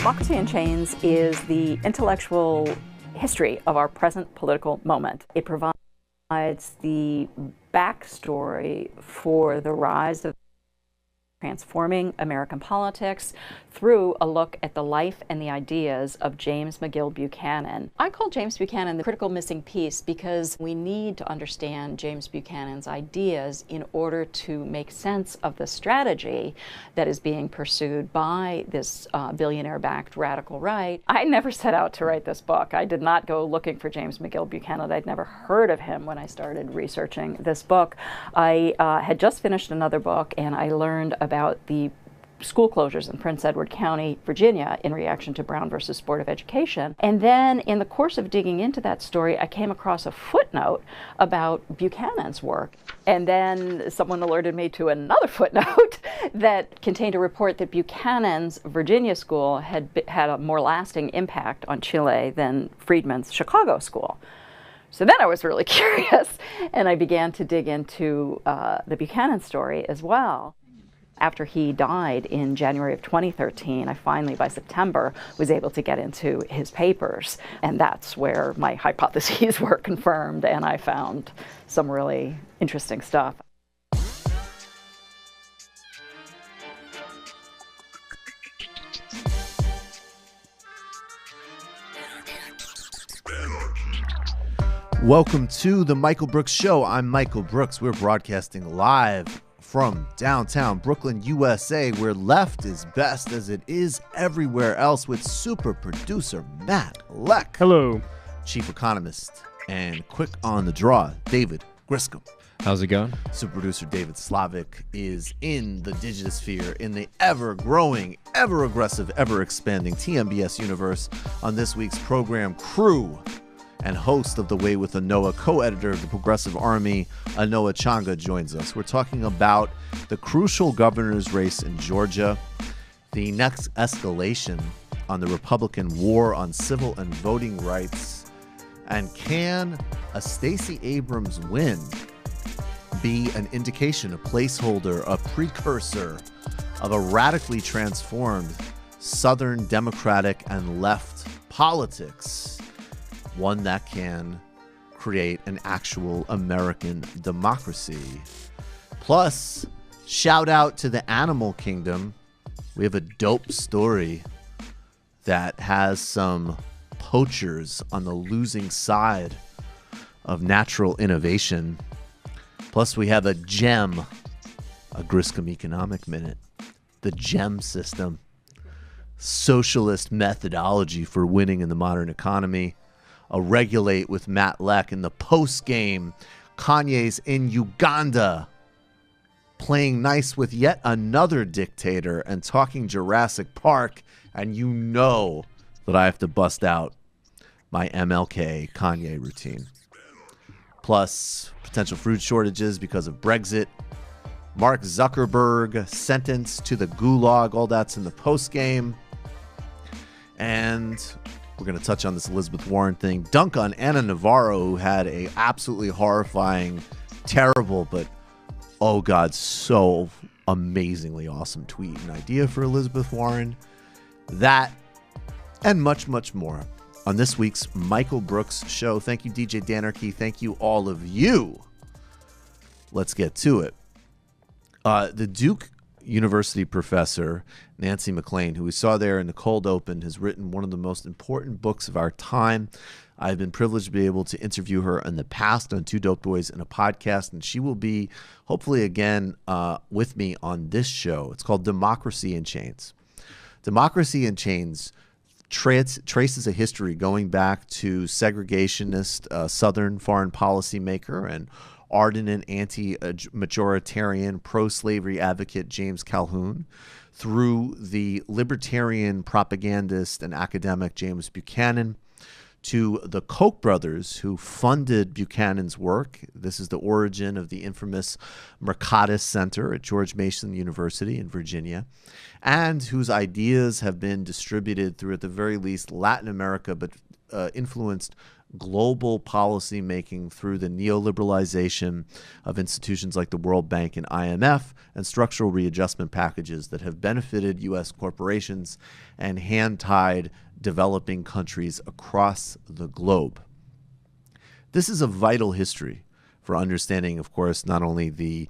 Democracy in Chains is the intellectual history of our present political moment. It provides the backstory for the rise of transforming American politics through a look at the life and the ideas of James McGill Buchanan. I call James Buchanan the critical missing piece because we need to understand James Buchanan's ideas in order to make sense of the strategy that is being pursued by this billionaire-backed radical right. I never set out to write this book. I did not go looking for James McGill Buchanan. I'd never heard of him when I started researching this book. I had just finished another book, and I learned about the school closures in Prince Edward County, Virginia, in reaction to Brown versus Board of Education. And then in the course of digging into that story, I came across a footnote about Buchanan's work. And then someone alerted me to another footnote that contained a report that Buchanan's Virginia school had a more lasting impact on Chile than Friedman's Chicago school. So then I was really curious, and I began to dig into the Buchanan story as well. After he died in January of 2013, I finally, by September, was able to get into his papers. And that's where my hypotheses were confirmed, and I found some really interesting stuff. Welcome to the Michael Brooks Show. I'm Michael Brooks. We're broadcasting live from downtown Brooklyn, USA, where left is best as it is everywhere else, with super producer Matt Leck. Hello. Chief economist and quick on the draw, David Griscom. How's it going? Super producer David Slavic is in the digitosphere, in the ever-growing, ever-aggressive, ever-expanding TMBS universe. On this week's program, crew and host of The Way with Anoa, co-editor of the Progressive Army, Anoa Changa, joins us. We're talking about the crucial governor's race in Georgia, the next escalation on the Republican war on civil and voting rights, and can a Stacey Abrams win be an indication, a placeholder, a precursor of a radically transformed Southern Democratic and left politics, one that can create an actual American democracy? Plus, shout out to the animal kingdom. We have a dope story that has some poachers on the losing side of natural innovation. Plus, we have a gem, a Griscom Economic Minute, the GEM system, socialist methodology for winning in the modern economy. A Regulate with Matt Leck in the post-game. Kanye's in Uganda playing nice with yet another dictator and talking Jurassic Park. And you know that I have to bust out my MLK Kanye routine. Plus, potential fruit shortages because of Brexit. Mark Zuckerberg sentenced to the gulag. All that's in the post-game. And we're going to touch on this Elizabeth Warren thing. Dunk on Anna Navarro, who had a absolutely horrifying, terrible, but, oh God, so amazingly awesome tweet and idea for Elizabeth Warren. That and much, much more on this week's Michael Brooks Show. Thank you, DJ Danarchy. Thank you, all of you. Let's get to it. The Duke University professor Nancy McLean, who we saw there in the cold open, has written one of the most important books of our time. I've been privileged to be able to interview her in the past on Two Dope Boys in a podcast, and she will be hopefully again with me on this show. It's called Democracy in Chains. Democracy in Chains traces a history going back to segregationist Southern foreign policy maker and ardent and anti-majoritarian pro-slavery advocate James Calhoun, through the libertarian propagandist and academic James Buchanan, to the Koch brothers who funded Buchanan's work. This is the origin of the infamous Mercatus Center at George Mason University in Virginia, and whose ideas have been distributed through, at the very least, Latin America, but influenced global policy making through the neoliberalization of institutions like the World Bank and IMF and structural readjustment packages that have benefited U.S. corporations and hand-tied developing countries across the globe. This is a vital history for understanding, of course, not only the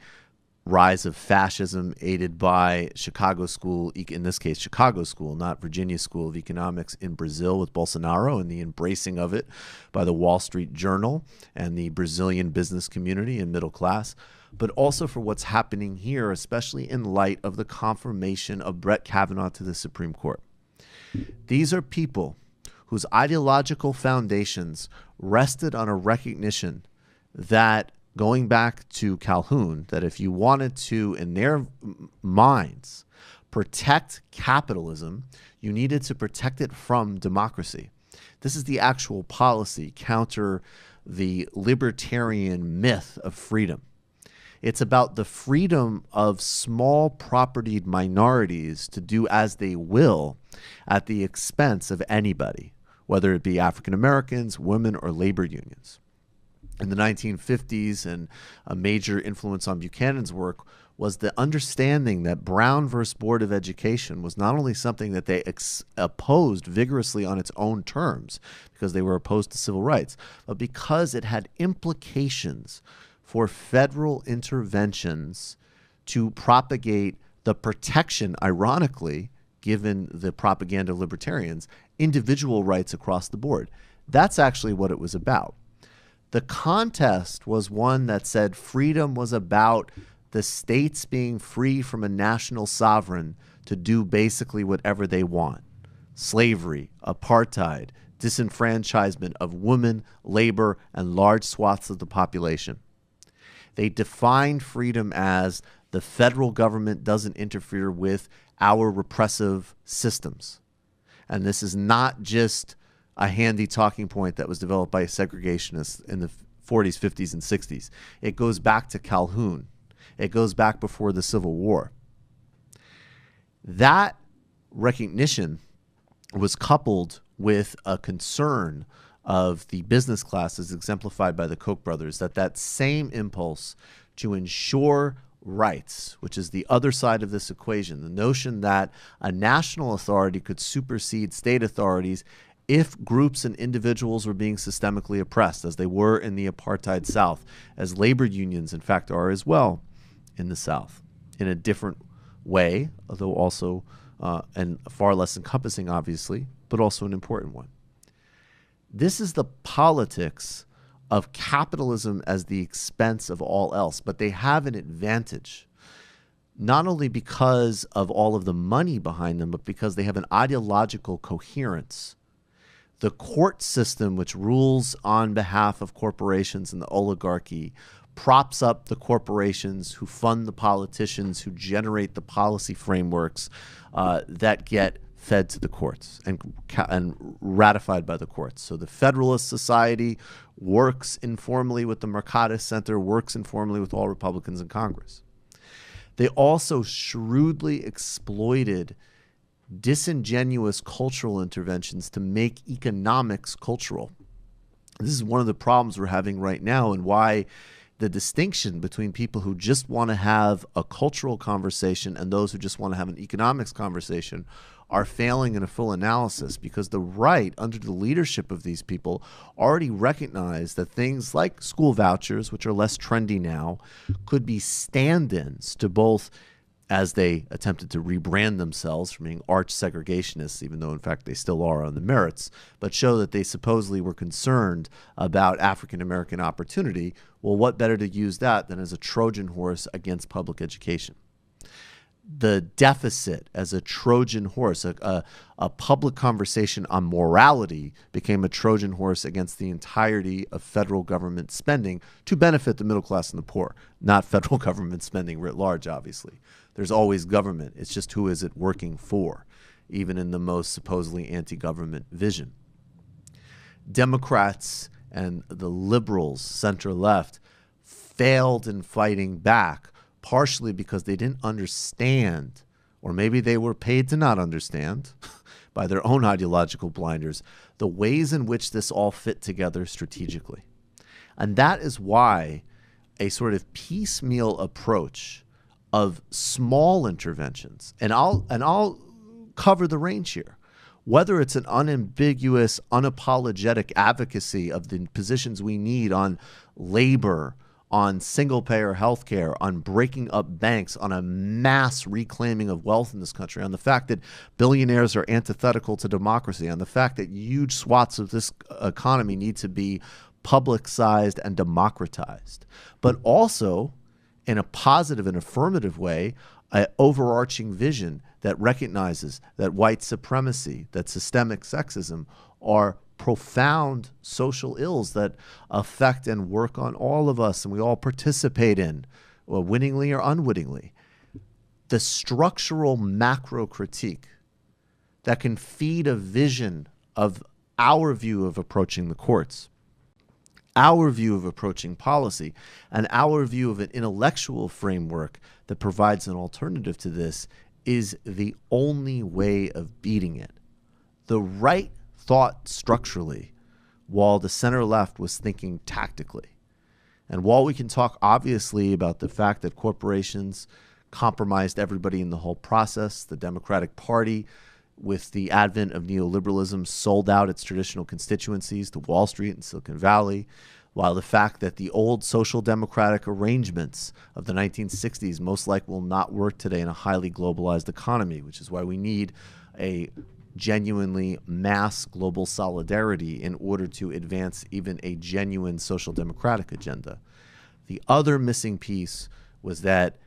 rise of fascism aided by Chicago School, in this case, Chicago School, not Virginia School of Economics in Brazil with Bolsonaro and the embracing of it by the Wall Street Journal and the Brazilian business community and middle class, but also for what's happening here, especially in light of the confirmation of Brett Kavanaugh to the Supreme Court. These are people whose ideological foundations rested on a recognition that, going back to Calhoun, that if you wanted to, in their minds, protect capitalism, you needed to protect it from democracy. This is the actual policy counter the libertarian myth of freedom. It's about the freedom of small propertied minorities to do as they will at the expense of anybody, whether it be African Americans, women, or labor unions. In the 1950s, and a major influence on Buchanan's work was the understanding that Brown versus Board of Education was not only something that they opposed vigorously on its own terms because they were opposed to civil rights, but because it had implications for federal interventions to propagate the protection, ironically, given the propaganda of libertarians, individual rights across the board. That's actually what it was about. The contest was one that said freedom was about the states being free from a national sovereign to do basically whatever they want. Slavery, apartheid, disenfranchisement of women, labor, and large swaths of the population. They defined freedom as the federal government doesn't interfere with our repressive systems. And this is not just a handy talking point that was developed by segregationists in the 40s, 50s, and 60s. It goes back to Calhoun. It goes back before the Civil War. That recognition was coupled with a concern of the business classes exemplified by the Koch brothers, that same impulse to ensure rights, which is the other side of this equation, the notion that a national authority could supersede state authorities if groups and individuals were being systemically oppressed, as they were in the apartheid South, as labor unions, in fact, are as well in the South, in a different way, although also and far less encompassing, obviously, but also an important one. This is the politics of capitalism as the expense of all else, but they have an advantage, not only because of all of the money behind them, but because they have an ideological coherence. The court system, which rules on behalf of corporations and the oligarchy, props up the corporations who fund the politicians who generate the policy frameworks that get fed to the courts and ratified by the courts. So the Federalist Society works informally with the Mercatus Center, works informally with all Republicans in Congress. They also shrewdly exploited disingenuous cultural interventions to make economics cultural. This is one of the problems we're having right now, and why the distinction between people who just want to have a cultural conversation and those who just want to have an economics conversation are failing in a full analysis, because the right, under the leadership of these people, already recognize that things like school vouchers, which are less trendy now, could be stand-ins to both, as they attempted to rebrand themselves from being arch segregationists, even though in fact they still are on the merits, but show that they supposedly were concerned about African-American opportunity. Well, what better to use that than as a Trojan horse against public education? The deficit as a Trojan horse, a public conversation on morality, became a Trojan horse against the entirety of federal government spending to benefit the middle class and the poor, not federal government spending writ large, obviously. There's always government. It's just who is it working for, even in the most supposedly anti-government vision. Democrats and the liberals, center-left, failed in fighting back, partially because they didn't understand, or maybe they were paid to not understand, by their own ideological blinders, the ways in which this all fit together strategically. And that is why a sort of piecemeal approach of small interventions, and I'll cover the range here, whether it's an unambiguous, unapologetic advocacy of the positions we need on labor, on single-payer healthcare, on breaking up banks, on a mass reclaiming of wealth in this country, on the fact that billionaires are antithetical to democracy, on the fact that huge swaths of this economy need to be publicized and democratized, but also in a positive and affirmative way, an overarching vision that recognizes that white supremacy, that systemic sexism are profound social ills that affect and work on all of us, and we all participate in, well, wittingly or unwittingly. The structural macro critique that can feed a vision of our view of approaching the courts, our view of approaching policy, and our view of an intellectual framework that provides an alternative to this is the only way of beating it. The right thought structurally, while the center left was thinking tactically. And while we can talk obviously about the fact that corporations compromised everybody in the whole process, the Democratic Party, with the advent of neoliberalism, sold out its traditional constituencies to Wall Street and Silicon Valley, while the fact that the old social democratic arrangements of the 1960s most likely will not work today in a highly globalized economy, which is why we need a genuinely mass global solidarity in order to advance even a genuine social democratic agenda. The other missing piece was that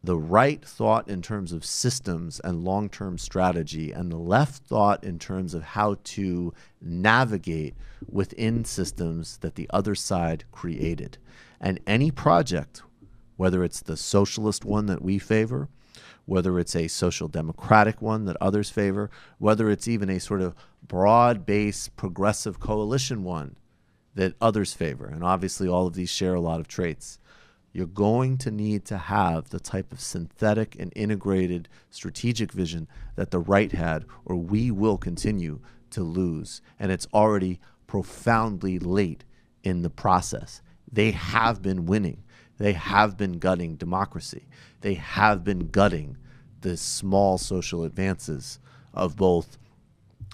the right thought in terms of systems and long-term strategy, and the left thought in terms of how to navigate within systems that the other side created. And any project, whether it's the socialist one that we favor, whether it's a social democratic one that others favor, whether it's even a sort of broad-based progressive coalition one that others favor, and obviously all of these share a lot of traits, you're going to need to have the type of synthetic and integrated strategic vision that the right had, or we will continue to lose. And it's already profoundly late in the process. They have been winning. They have been gutting democracy. They have been gutting the small social advances of both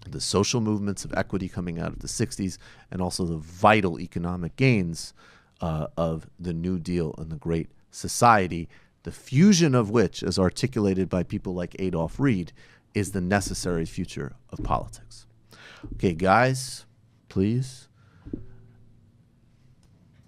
the social movements of equity coming out of the 60s and also the vital economic gains of the New Deal and the Great Society, the fusion of which, as articulated by people like Adolph Reed, is the necessary future of politics. Okay, guys, please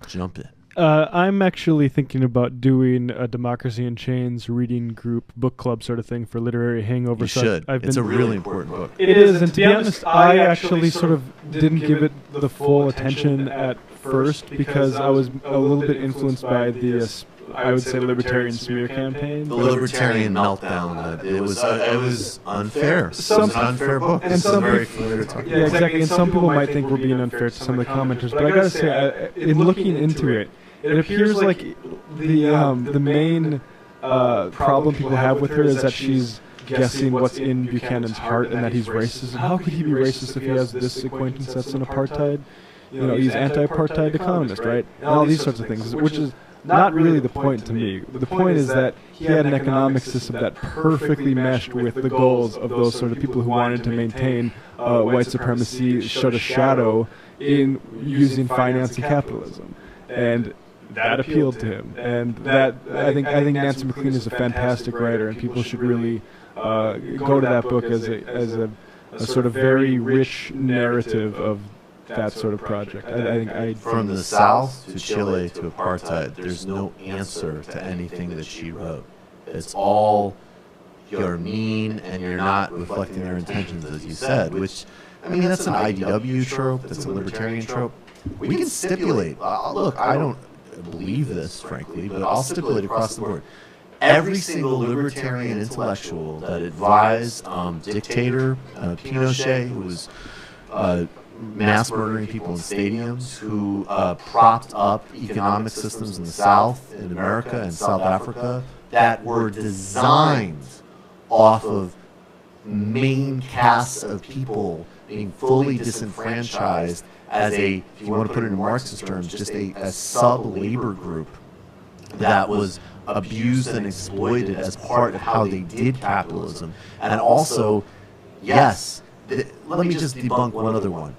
jump in. I'm actually thinking about doing a Democracy in Chains reading group book club sort of thing for Literary Hangover. You should. It's a really important book. It is, and to be honest, I actually sort of didn't give it the full attention at first because I was a little bit influenced by the, I would say, libertarian smear campaign. The libertarian meltdown. It was unfair. It was an unfair book. And some very familiar to talk yeah, exactly. And some people might think we're being unfair to some of the commenters, but I gotta say, in looking into it, it appears like the main problem people have with her is that she's guessing what's in Buchanan's heart and that he's racist. And how could he be racist if he has this acquaintance that's an apartheid? You know, he's anti-apartheid economist, right? And all these sorts of things, which is not really the point to me. The point is that he had an economic system that perfectly meshed with the goals of those sort of people who wanted to maintain white supremacy, shed a shadow in using finance and capitalism. And that appealed to him, and that I think Nancy MacLean is a fantastic writer, and people should really go to that book as a sort of very rich narrative of that sort of project. I think from the South to Chile to apartheid, there's no answer to anything that she wrote. It's all you're mean and you're not reflecting their intentions, as you said. Which, I mean, that's an IDW trope. That's a libertarian trope. We can stipulate. Look, I don't believe this, frankly, but I'll stipulate across the board. Every single libertarian intellectual that advised dictator Pinochet, who was mass murdering people in stadiums, who propped up economic systems in the South, in America and South Africa, that were designed off of main casts of people being fully disenfranchised as a, if you want to put it in Marxist terms, just a sub-labor group that was abused and exploited as part of how they did capitalism. And also, yes, let me just debunk one other one.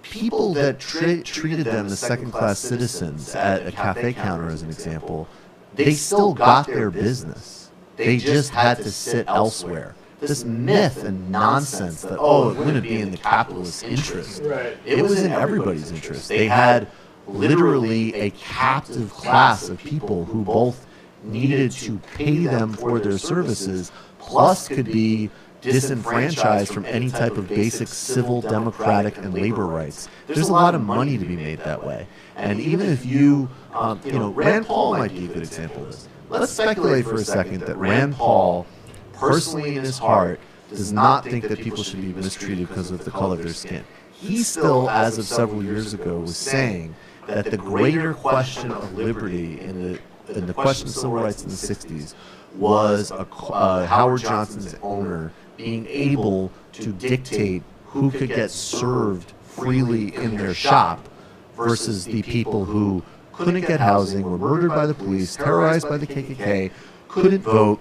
People that treated them as second-class citizens at a cafe counter, as an example, they still got their business. They just had to sit elsewhere. This myth and nonsense that, oh, it wouldn't be in the capitalist interest. Right. It was in everybody's interest. They had literally a captive class of people who both needed to pay them for their services, plus could be disenfranchised from any type of basic civil, democratic, and labor rights. There's a lot of money to be made that way. And even if you Rand Paul might be a good example of this. Let's speculate for a second that Rand Paul, personally in his heart, does not think that people should be mistreated because of the color of their skin. He still, as of several years ago, was saying that the greater question of liberty in the question of civil rights in the 60s was Howard Johnson's owner being able to dictate who could get served freely in their shop versus the people who couldn't get housing, were murdered by the police, terrorized by the KKK, couldn't vote,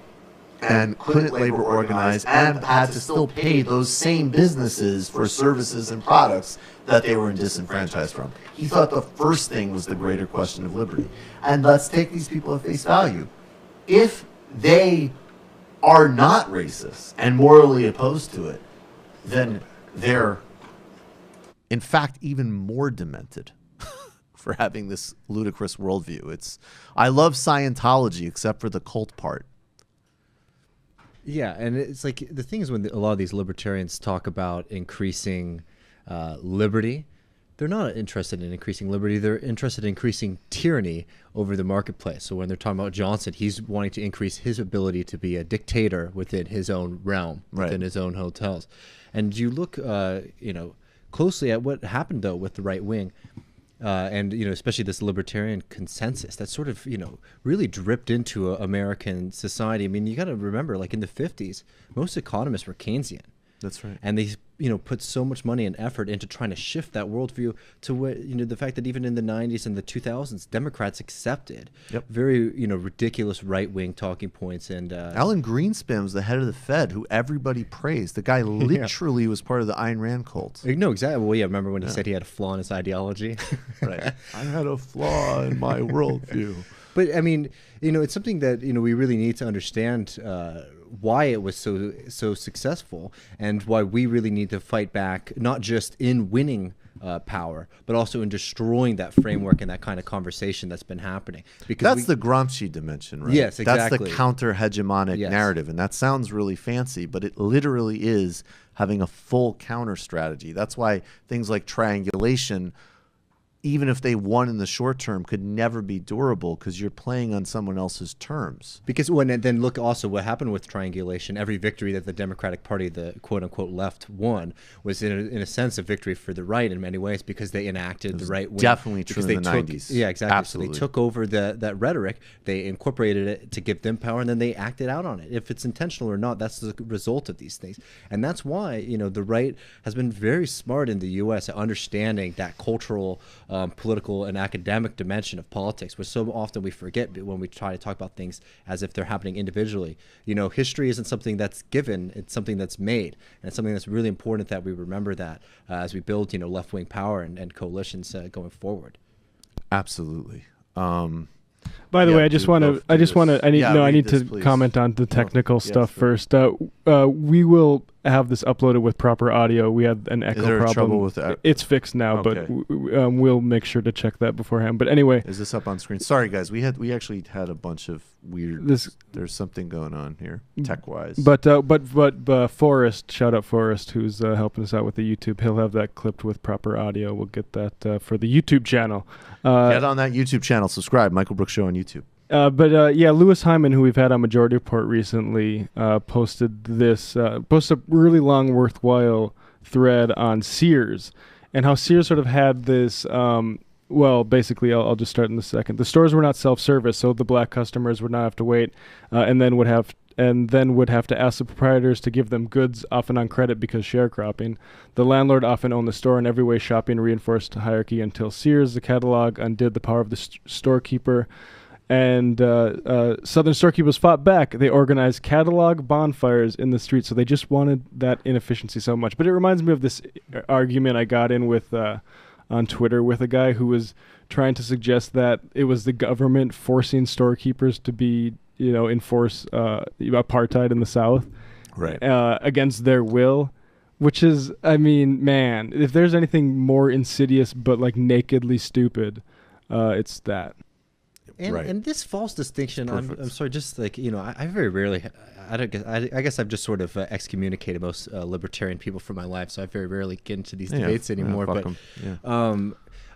and couldn't labor organize, and had to still pay those same businesses for services and products that they were disenfranchised from. He thought the first thing was the greater question of liberty. And let's take these people at face value. If they are not racist and morally opposed to it, then they're, in fact, even more demented for having this ludicrous worldview. I love Scientology except for the cult part. Yeah, and it's like the thing is when a lot of these libertarians talk about increasing liberty, they're not interested in increasing liberty. They're interested in increasing tyranny over the marketplace. So when they're talking about Johnson, he's wanting to increase his ability to be a dictator within his own realm, within his own hotels. And you look, closely at what happened though with the right wing. And especially this libertarian consensus that sort of really dripped into American society. I mean, you got to remember, like in the 50s, most economists were Keynesian. That's right. And they put so much money and effort into trying to shift that worldview to what the fact that even in the 90s and the 2000s, Democrats accepted very ridiculous right wing talking points. And Alan Greenspan was the head of the Fed, who everybody praised. The guy literally was part of the Ayn Rand cult. No, exactly. Well, yeah. Remember when he said he had a flaw in his ideology? Right. I had a flaw in my worldview. But I mean, it's something that we really need to understand why it was so successful, and why we really need to fight back, not just in winning power, but also in destroying that framework and that kind of conversation that's been happening. Because that's the Gramsci dimension, right? Yes, exactly. That's the counter-hegemonic narrative, and that sounds really fancy, but it literally is having a full counter strategy. That's why things like triangulation, even if they won in the short term, could never be durable because you're playing on someone else's terms. Because then look also what happened with triangulation. Every victory that the Democratic Party, the quote-unquote left, won was in a sense a victory for the right in many ways, because they enacted the right wing. Definitely true in the 90s. Yeah, exactly. Absolutely. So they took over that rhetoric, they incorporated it to give them power, and then they acted out on it. If it's intentional or not, that's the result of these things. And that's why the right has been very smart in the U.S. at understanding that cultural political and academic dimension of politics, which so often we forget when we try to talk about things as if they're happening individually. History isn't something that's given, it's something that's made. And it's something that's really important that we remember that as we build, left-wing power and coalitions going forward. Absolutely. By the way, I need to comment on the technical stuff first. We will have this uploaded with proper audio. We had an echo problem. Trouble with that? It's fixed now, but we'll make sure to check that beforehand. But anyway, is this up on screen? Sorry, guys. We actually had a bunch of weird. There's something going on here, tech wise. But Forrest, shout out Forrest, who's helping us out with the YouTube. He'll have that clipped with proper audio. We'll get that for the YouTube channel. Get on that YouTube channel. Subscribe. Michael Brooks Show on YouTube. Lewis Hyman, who we've had on Majority Report recently, posted a really long, worthwhile thread on Sears, and how Sears sort of had this. Basically, I'll just start in a second. The stores were not self-service, so the black customers would not have to wait, and then would have and then would have to ask the proprietors to give them goods, often on credit because sharecropping. The landlord often owned the store in every way. Shopping reinforced hierarchy until Sears, the catalog, undid the power of the storekeeper. And Southern storekeepers fought back. They organized catalog bonfires in the streets, so they just wanted that inefficiency so much. But it reminds me of this argument I got in with on Twitter with a guy who was trying to suggest that it was the government forcing storekeepers to be, enforce apartheid in the South, right, against their will. Which is, I mean, man, if there's anything more insidious but like nakedly stupid, it's that. And this false distinction, I'm sorry, just like, I very rarely, I guess I've just sort of excommunicated most libertarian people from my life, so I very rarely get into these debates anymore. But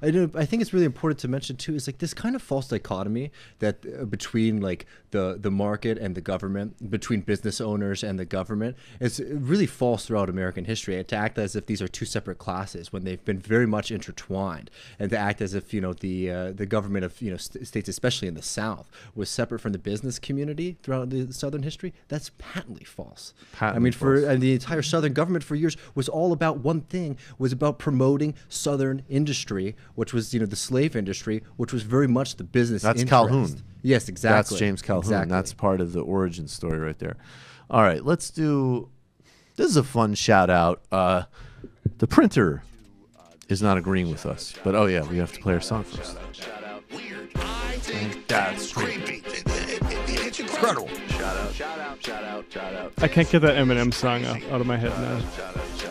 I think it's really important to mention too is like this kind of false dichotomy that between like the market and the government, between business owners and the government, is really false throughout American history. And to act as if these are two separate classes when they've been very much intertwined, and to act as if the government of states, especially in the South, was separate from the business community throughout the Southern history, that's patently false. And the entire Southern government for years was all about one thing, was about promoting Southern industry, which was the slave industry, which was very much the business interest. Calhoun. Yes, exactly. That's James Calhoun. Exactly. That's part of the origin story right there. All right, let's do. This is a fun shout out. The printer is not agreeing with us, but we have to play our song first. That's creepy. It's incredible. Shout out. I can't get that Eminem song out of my head now.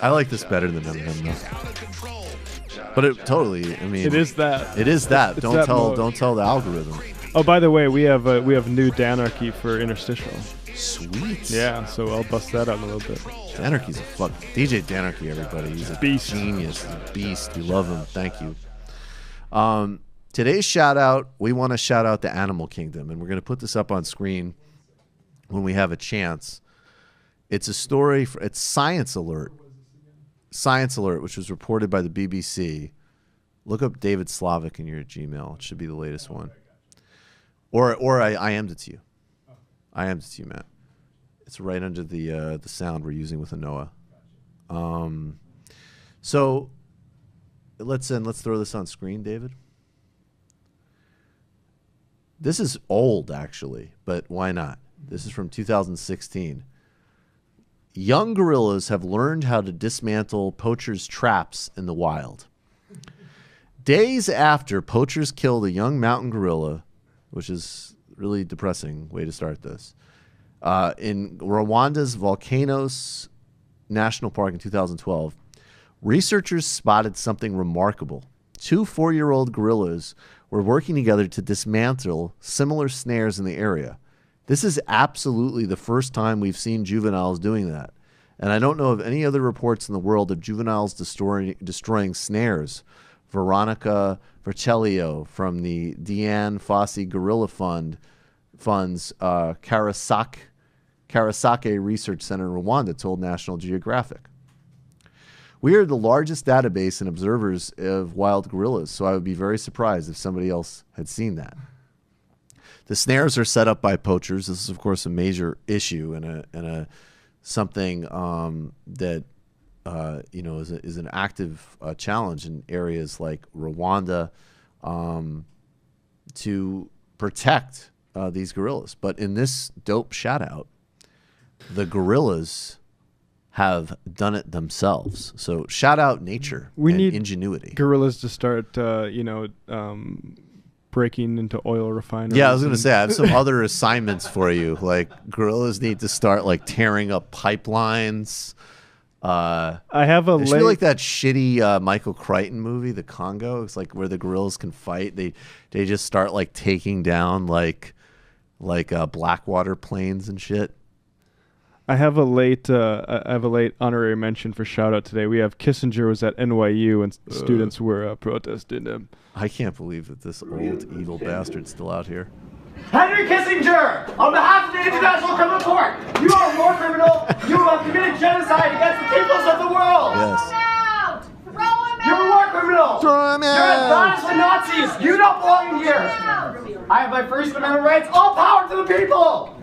I like this better than Eminem though. But it totally, it is that. It is that. It's don't that tell mode. Don't tell the algorithm. Oh, by the way, we have new Danarchy for interstitial. Sweet. Yeah, so I'll bust that out a little bit. Danarchy's a fuck. DJ Danarchy, everybody. He's a beast. Genius. He's a beast. We love him. Thank you. Today's shout out, we want to shout out the Animal Kingdom, and we're going to put this up on screen when we have a chance. It's a story. It's Science Alert. Science Alert, which was reported by the BBC. Look up David Slavic in your Gmail. It should be the latest one. Or I ammed it to you. I ammed it to you, Matt. It's right under the sound we're using with Anoa. So let's throw this on screen, David. This is old, actually, but why not? This is from 2016. Young gorillas have learned how to dismantle poachers' traps in the wild. Days after poachers killed a young mountain gorilla, which is really depressing way to start this, in Rwanda's Volcanoes National Park in 2012, researchers spotted something remarkable. 2 4-year-old gorillas were working together to dismantle similar snares in the area. This is absolutely the first time we've seen juveniles doing that. And I don't know of any other reports in the world of juveniles destroying snares. Veronica Vercellio from the Dian Fossey Gorilla Fund's Karasake Research Center in Rwanda told National Geographic. We are the largest database and observers of wild gorillas, so I would be very surprised if somebody else had seen that. The snares are set up by poachers. This is, of course, a major issue and a something that is an active challenge in areas like Rwanda to protect these gorillas. But in this dope shout out, the gorillas have done it themselves. So shout out nature and ingenuity. Gorillas to start, breaking into oil refineries. Yeah, I was going to say, I have some other assignments for you. Like, gorillas need to start, tearing up pipelines. I have a feel like that shitty Michael Crichton movie, The Congo. It's like where the gorillas can fight. They just start, taking down, Blackwater planes and shit. I have a late honorary mention for shout out today. We have Kissinger was at NYU and students were protesting him. I can't believe that this old evil bastard's still out here. Henry Kissinger, on behalf of the International Criminal Court, you are a war criminal. You have committed genocide against the peoples of the world. Yes. You're a war criminal. Throw him You're as bad as the Nazis. You don't belong here. I have my First Amendment rights. All power to the people.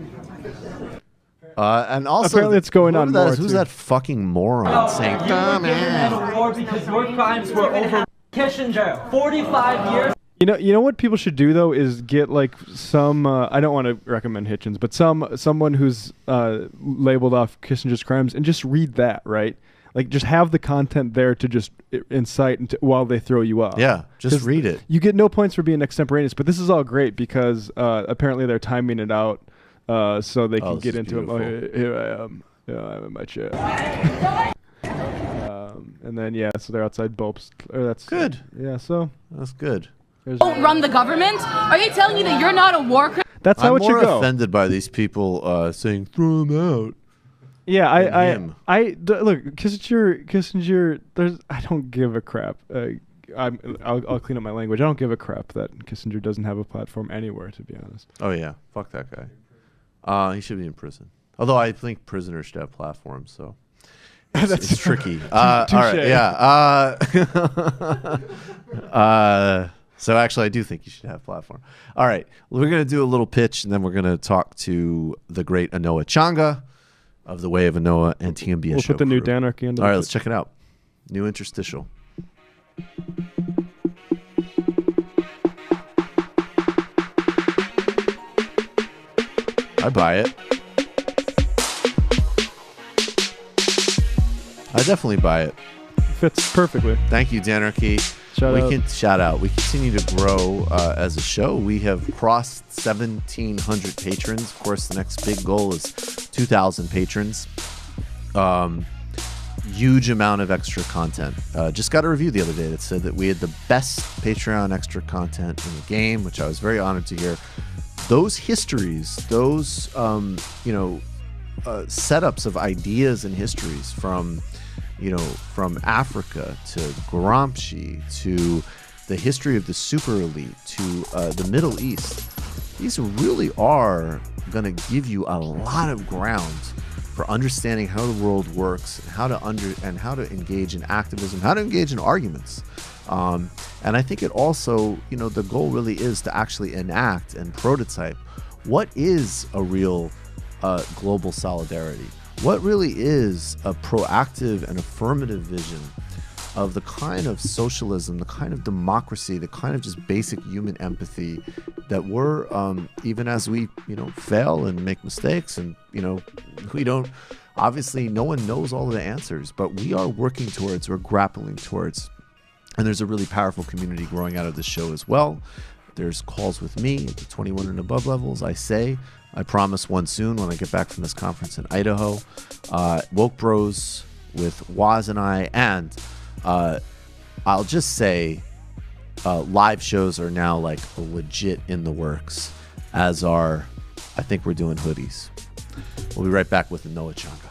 And also, apparently it's going on more. Who's that fucking moron saying, an award because your crimes were over Kissinger. 45 years. You know what people should do though is get like some. I don't want to recommend Hitchens, but someone who's labeled off Kissinger's crimes and just read that, right? Like just have the content there to just incite while they throw you off. Yeah, just read it. You get no points for being extemporaneous, but this is all great because apparently they're timing it out so they can get into it. Oh, here I am. Yeah, I'm in my chair. And then so they're outside Bulbs. That's good. So that's good. Don't run the government? Are you telling me that you're not a war criminal? That's how it should go. I'm more offended by these people saying throw him out. Yeah, look, Kissinger. I don't give a crap. I'll clean up my language. I don't give a crap that Kissinger doesn't have a platform anywhere, to be honest. Oh yeah, fuck that guy. He should be in prison. Although I think prisoners should have platforms, so it's tricky. All right, yeah. So actually, I do think you should have platform. All right, we're gonna do a little pitch, and then we're gonna talk to the great Anoa Changa of the Way of Anoa and TMBS. We'll put the new Danarchy in. All right, let's check it out. New interstitial. I buy it. I definitely buy it. Fits perfectly. Thank you, Danarchy. Shout out. We continue to grow as a show. We have crossed 1,700 patrons. Of course, the next big goal is 2,000 patrons. Huge amount of extra content. Just got a review the other day that said that we had the best Patreon extra content in the game, which I was very honored to hear. Those histories, those setups of ideas and histories from Africa to Gramsci to the history of the super elite to the Middle East, these really are going to give you a lot of ground for understanding how the world works and how to engage in activism, how to engage in arguments. And I think it also, the goal really is to actually enact and prototype what is a real global solidarity. What really is a proactive and affirmative vision of the kind of socialism, the kind of democracy, the kind of just basic human empathy that we're, even as we, fail and make mistakes and, we don't, obviously no one knows all of the answers, but we are working towards, we're grappling towards. And there's a really powerful community growing out of this show as well. There's calls with me at the 21 and above levels. I promise one soon when I get back from this conference in Idaho. Woke Bros with Waz and I. And I'll just say live shows are now like legit in the works, as are, I think we're doing hoodies. We'll be right back with Anoa Changa.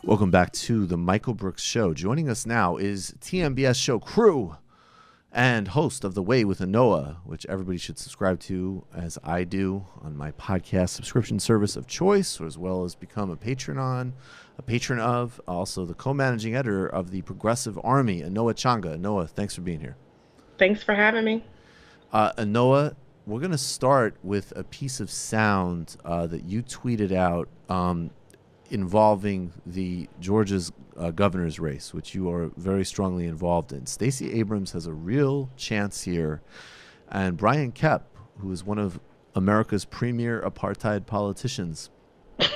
Welcome back to the Michael Brooks Show. Joining us now is TMBS show crew and host of The Way with Anoa, which everybody should subscribe to, as I do, on my podcast subscription service of choice, as well as become a patron of, also the co-managing editor of the Progressive Army, Anoa Changa. Anoa, thanks for being here. Thanks for having me. Anoa, we're going to start with a piece of sound that you tweeted out involving the Georgia's governor's race, which you are very strongly involved in. Stacey Abrams has a real chance here, and Brian Kemp, who is one of America's premier apartheid politicians,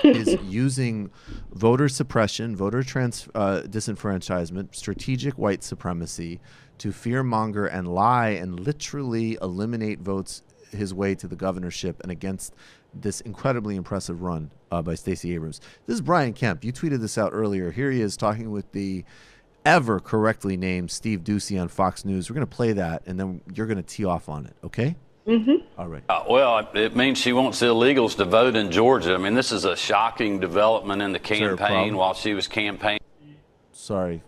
is using voter suppression, voter disenfranchisement, strategic white supremacy to fearmonger and lie and literally eliminate votes his way to the governorship and against this incredibly impressive run by Stacey Abrams. This is Brian Kemp. You tweeted this out earlier. Here he is talking with the ever correctly named Steve Doocy on Fox News. We're going to play that, and then you're going to tee off on it, okay? Mm-hmm. All right. Well, it means she wants the illegals to vote in Georgia. I mean, this is a shocking development in the campaign while she was campaigning. Sorry.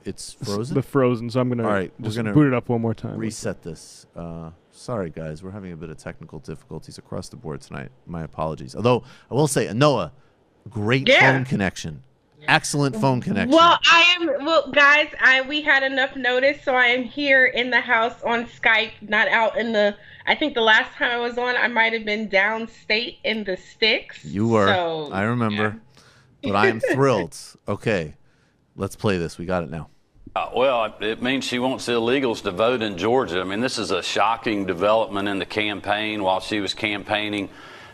It's frozen? The frozen, so I'm going to just boot it up one more time. Reset this. Sorry, guys. We're having a bit of technical difficulties across the board tonight. My apologies. Although, I will say, Anoa, great phone connection. Excellent phone connection. Well, guys, we had enough notice, so I am here in the house on Skype, not out in the, I think the last time I was on, I might have been downstate in the sticks. You were. So, I remember. but I am thrilled. Okay, let's play this. We got it now. Well, it means she wants illegals to vote in Georgia. I mean, this is a shocking development in the campaign. While she was campaigning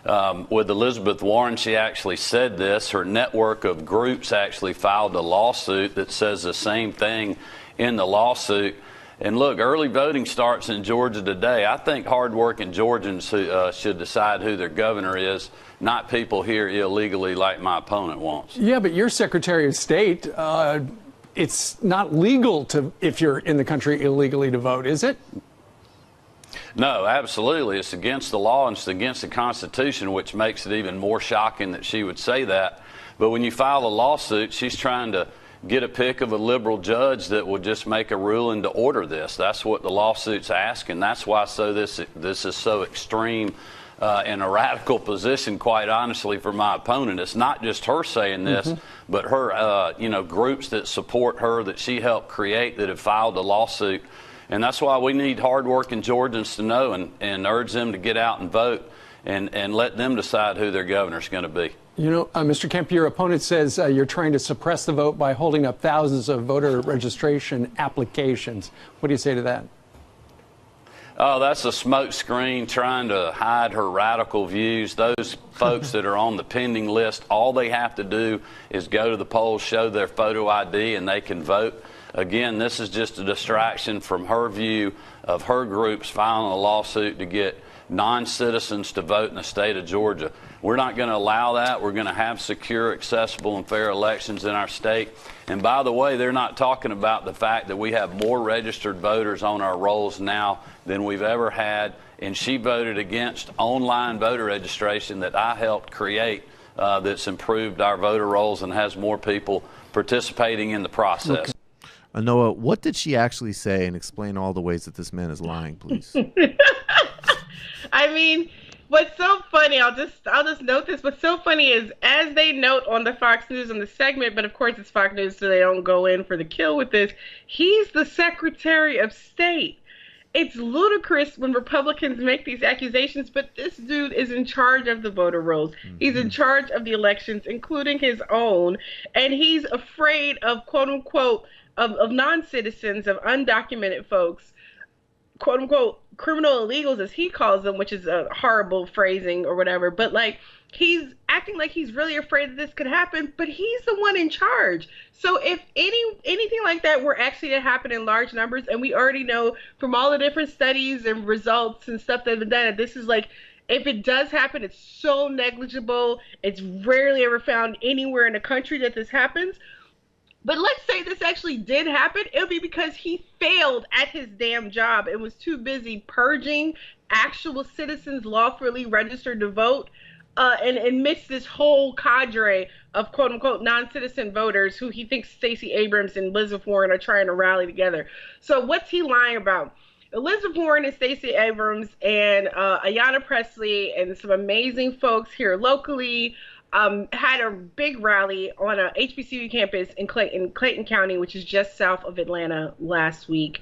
with Elizabeth Warren, she actually said this. Her network of groups actually filed a lawsuit that says the same thing in the lawsuit. And look, early voting starts in Georgia today. I think hardworking Georgians should decide who their governor is, not people here illegally like my opponent wants. Yeah, but you're Secretary of State. It's not legal to, if you're in the country illegally, to vote, is it? No, absolutely. It's against the law and it's against the Constitution, which makes it even more shocking that she would say that. But when you file a lawsuit, she's trying to get a pick of a liberal judge that will just make a ruling to order this. That's what the lawsuit's asking. That's why this is so extreme and a radical position, quite honestly, for my opponent. It's not just her saying this, but her, groups that support her that she helped create that have filed a lawsuit. And that's why we need hardworking Georgians to know and urge them to get out and vote and let them decide who their governor's going to be. You know, Mr. Kemp, your opponent says you're trying to suppress the vote by holding up thousands of voter registration applications. What do you say to that? Oh, that's a smokescreen trying to hide her radical views. Those folks that are on the pending list, all they have to do is go to the polls, show their photo ID, and they can vote. Again, this is just a distraction from her view of her groups filing a lawsuit to get non-citizens to vote in the state of Georgia. We're not going to allow that. We're going to have secure, accessible, and fair elections in our state. And by the way, they're not talking about the fact that we have more registered voters on our rolls now than we've ever had. And she voted against online voter registration that I helped create that's improved our voter rolls and has more people participating in the process. Okay. Anoa, what did she actually say, and explain all the ways that this man is lying, please? I mean, what's so funny, I'll just note this, what's so funny is, as they note on the Fox News on the segment, but of course it's Fox News so they don't go in for the kill with this, he's the Secretary of State. It's ludicrous when Republicans make these accusations, but this dude is in charge of the voter rolls. He's in charge of the elections, including his own, and he's afraid of, quote unquote, of non-citizens, of undocumented folks, quote unquote, criminal illegals, as he calls them, which is a horrible phrasing or whatever. But like, he's acting like he's really afraid that this could happen, but he's the one in charge. So if anything like that were actually to happen in large numbers, and we already know from all the different studies and results and stuff that have been done, this is like, if it does happen, it's so negligible. It's rarely ever found anywhere in the country that this happens. But let's say this actually did happen, it would be because he failed at his damn job and was too busy purging actual citizens lawfully registered to vote and missed this whole cadre of quote-unquote non-citizen voters who he thinks Stacey Abrams and Elizabeth Warren are trying to rally together. So what's he lying about? Elizabeth Warren and Stacey Abrams and Ayanna Pressley and some amazing folks here locally had a big rally on a HBCU campus in Clayton County, which is just south of Atlanta, last week.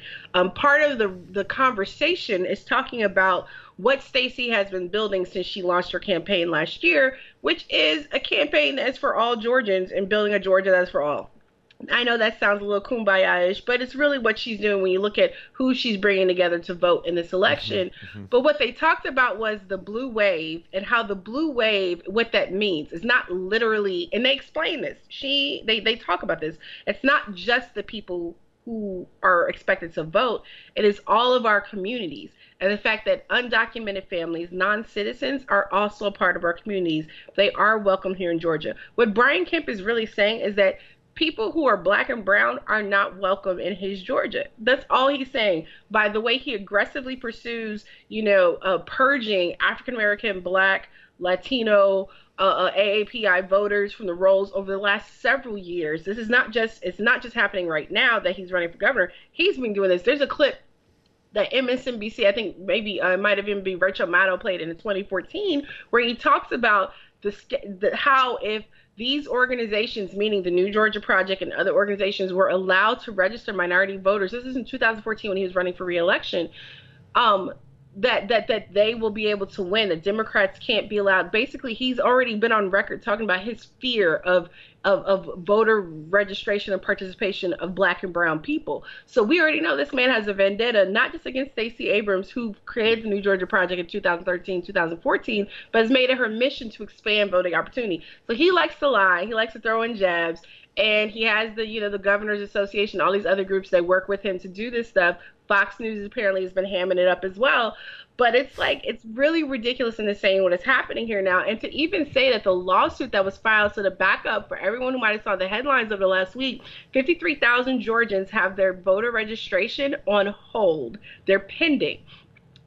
Part of the conversation is talking about what Stacey has been building since she launched her campaign last year, which is a campaign that's for all Georgians and building a Georgia that's for all. I know that sounds a little kumbaya-ish, but it's really what she's doing when you look at who she's bringing together to vote in this election. But what they talked about was the blue wave and how the blue wave, what that means. It's not literally, and they explain this. They talk about this. It's not just the people who are expected to vote. It is all of our communities. And the fact that undocumented families, non-citizens, are also a part of our communities. They are welcome here in Georgia. What Brian Kemp is really saying is that people who are black and brown are not welcome in his Georgia. That's all he's saying. By the way he aggressively pursues, purging African-American, black, Latino, AAPI voters from the rolls over the last several years. This is it's not just happening right now that he's running for governor. He's been doing this. There's a clip that MSNBC, I think maybe might have even been Rachel Maddow played in 2014, where he talks about how if these organizations, meaning the New Georgia Project and other organizations, were allowed to register minority voters. This is in 2014 when he was running for re-election. that they will be able to win, that Democrats can't be allowed. Basically, he's already been on record talking about his fear of voter registration and participation of Black and brown people. So we already know this man has a vendetta, not just against Stacey Abrams, who created the New Georgia Project in 2013, 2014, but has made it her mission to expand voting opportunity. So he likes to lie, he likes to throw in jabs, and he has the Governors Association, all these other groups that work with him to do this stuff. Fox News apparently has been hamming it up as well. But it's really ridiculous and insane what is happening here now. And to even say that the lawsuit that was filed, so to back up for everyone who might have saw the headlines of the last week, 53,000 Georgians have their voter registration on hold. They're pending.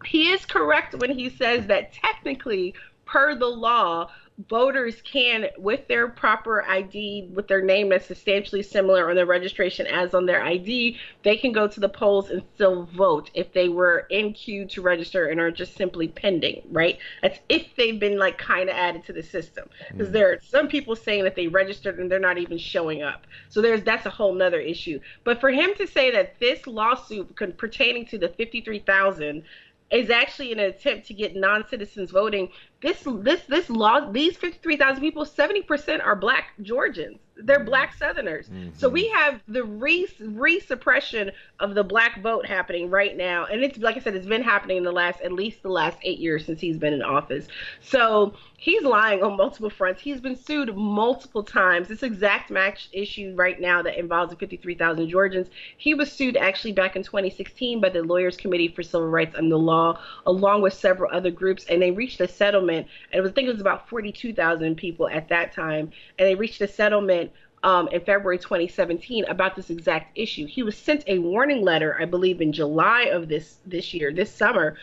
He is correct when he says that technically, per the law, voters can, with their proper ID, with their name that's substantially similar on their registration as on their ID, they can go to the polls and still vote if they were in queue to register and are just simply pending, right? That's if they've been kind of added to the system. Because there are some people saying that they registered and they're not even showing up. So that's a whole nother issue. But for him to say that this lawsuit pertaining to the 53,000 is actually an attempt to get non-citizens voting. This law, these 53,000 people, 70% are Black Georgians. They're Black Southerners. So we have the re-suppression of the Black vote happening right now. And it's, like I said, it's been happening in at least the last 8 years since he's been in office. So he's lying on multiple fronts. He's been sued multiple times. This exact match issue right now that involves the 53,000 Georgians, he was sued actually back in 2016 by the Lawyers Committee for Civil Rights and the Law, along with several other groups, and they reached a settlement. And I think it was about 42,000 people at that time, and they reached a settlement in February 2017 about this exact issue. He was sent a warning letter, I believe, in July of this year, this summer,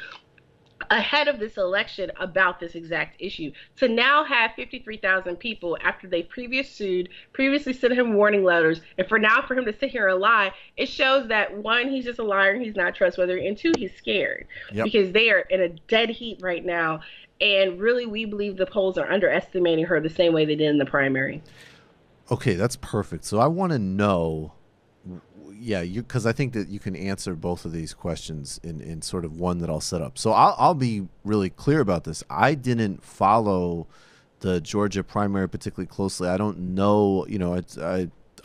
ahead of this election about this exact issue. To now have 53,000 people, after they previously sent him warning letters, and for him to sit here and lie, it shows that, one, he's just a liar and he's not trustworthy, and two, he's scared. Because they are in a dead heat right now. And really, we believe the polls are underestimating her the same way they did in the primary. Okay, that's perfect. So I want to know, because I think that you can answer both of these questions in sort of one that I'll set up. So I'll be really clear about this. I didn't follow the Georgia primary particularly closely. I don't know,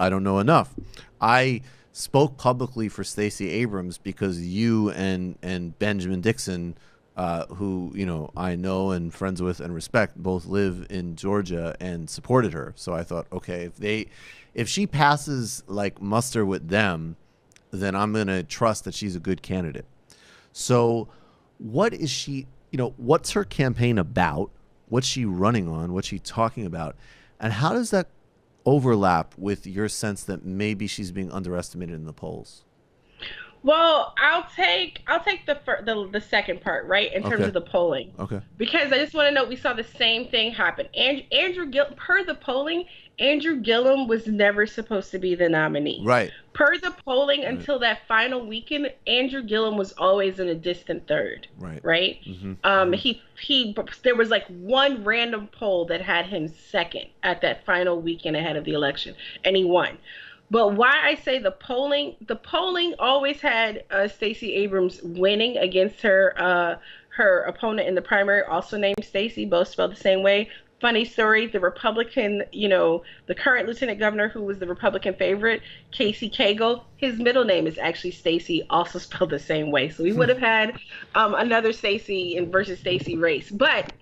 I don't know enough. I spoke publicly for Stacey Abrams because you and Benjamin Dixon, who I know and friends with and respect, both live in Georgia and supported her. So I thought, okay, if she passes muster with them, then I'm gonna trust that she's a good candidate. So what is she? What's her campaign about? What's she running on? What's she talking about? And how does that overlap with your sense that maybe she's being underestimated in the polls? Well, I'll take the second part, right, in terms of the polling. Okay. Because I just want to note we saw the same thing happen. Andrew Gillum, per the polling, Andrew Gillum was never supposed to be the nominee. Right. Per the polling, until that final weekend, Andrew Gillum was always in a distant third. Right. Right. There was one random poll that had him second at that final weekend ahead of the election, and he won. But why I say the polling always had Stacey Abrams winning against her opponent in the primary, also named Stacey, both spelled the same way. Funny story, the Republican, the current lieutenant governor who was the Republican favorite, Casey Cagle, his middle name is actually Stacey, also spelled the same way. So we would have had another Stacey versus Stacey race. But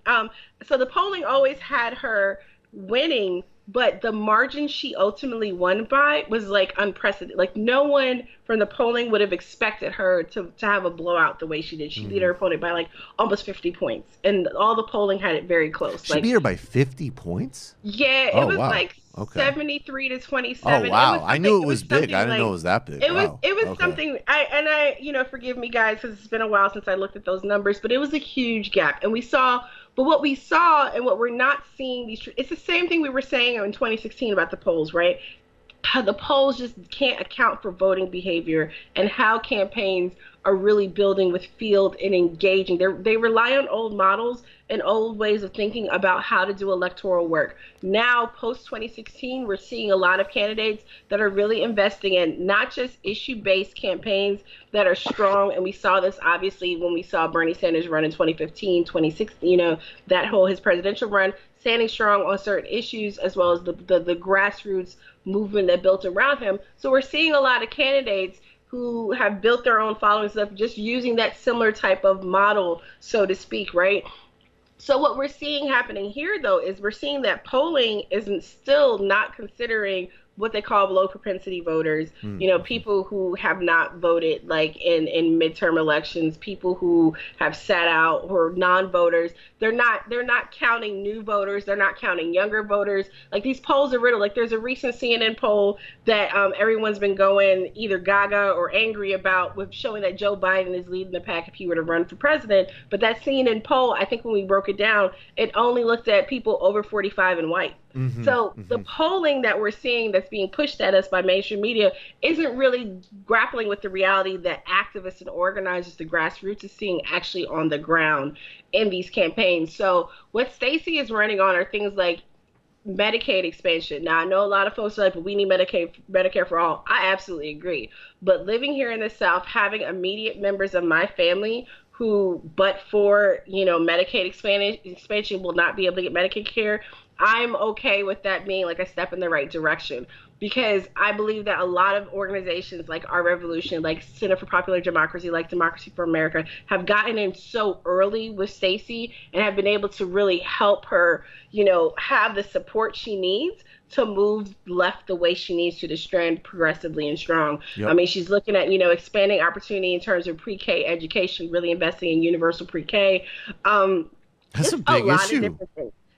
so the polling always had her winning, but the margin she ultimately won by was unprecedented. No one from the polling would have expected her to have a blowout the way she did. She beat her opponent by almost 50 points, and all the polling had it very close. She beat her by 50 points? Yeah, it was 73 to 27. Oh wow! I knew it was big. I didn't know it was that big. It was something. I forgive me guys because it's been a while since I looked at those numbers, but it was a huge gap, and we saw. But what we saw and what we're not seeing, it's the same thing we were saying in 2016 about the polls, right? How the polls just can't account for voting behavior and how campaigns are really building with field and engaging. They rely on old models and old ways of thinking about how to do electoral work. Now, post 2016, we're seeing a lot of candidates that are really investing in not just issue-based campaigns that are strong, and we saw this obviously when we saw Bernie Sanders run in 2015, 2016, that whole his presidential run, standing strong on certain issues, as well as the grassroots movement that built around him. So we're seeing a lot of candidates who have built their own followings of just using that similar type of model, so to speak, right? So what we're seeing happening here, though, is we're seeing that polling isn't still not considering what they call low propensity voters, people who have not voted like in midterm elections, people who have sat out or non-voters. They're not counting new voters. They're not counting younger voters. Like these polls are riddled. Like there's a recent CNN poll that everyone's been going either gaga or angry about, with showing that Joe Biden is leading the pack if he were to run for president. But that CNN poll, I think when we broke it down, it only looked at people over 45 and white. So the polling that we're seeing that's being pushed at us by mainstream media isn't really grappling with the reality that activists and organizers, the grassroots, is seeing actually on the ground in these campaigns. So what Stacey is running on are things like Medicaid expansion. Now, I know a lot of folks are like, but we need Medicare for all. I absolutely agree. But living here in the South, having immediate members of my family who, but for, Medicaid expansion, will not be able to get Medicaid care, I'm okay with that being like a step in the right direction, because I believe that a lot of organizations like Our Revolution, like Center for Popular Democracy, like Democracy for America, have gotten in so early with Stacey and have been able to really help her, have the support she needs to move left the way she needs to strand progressively and strong. Yep. I mean, she's looking at, expanding opportunity in terms of pre-K education, really investing in universal pre-K. That's a big issue.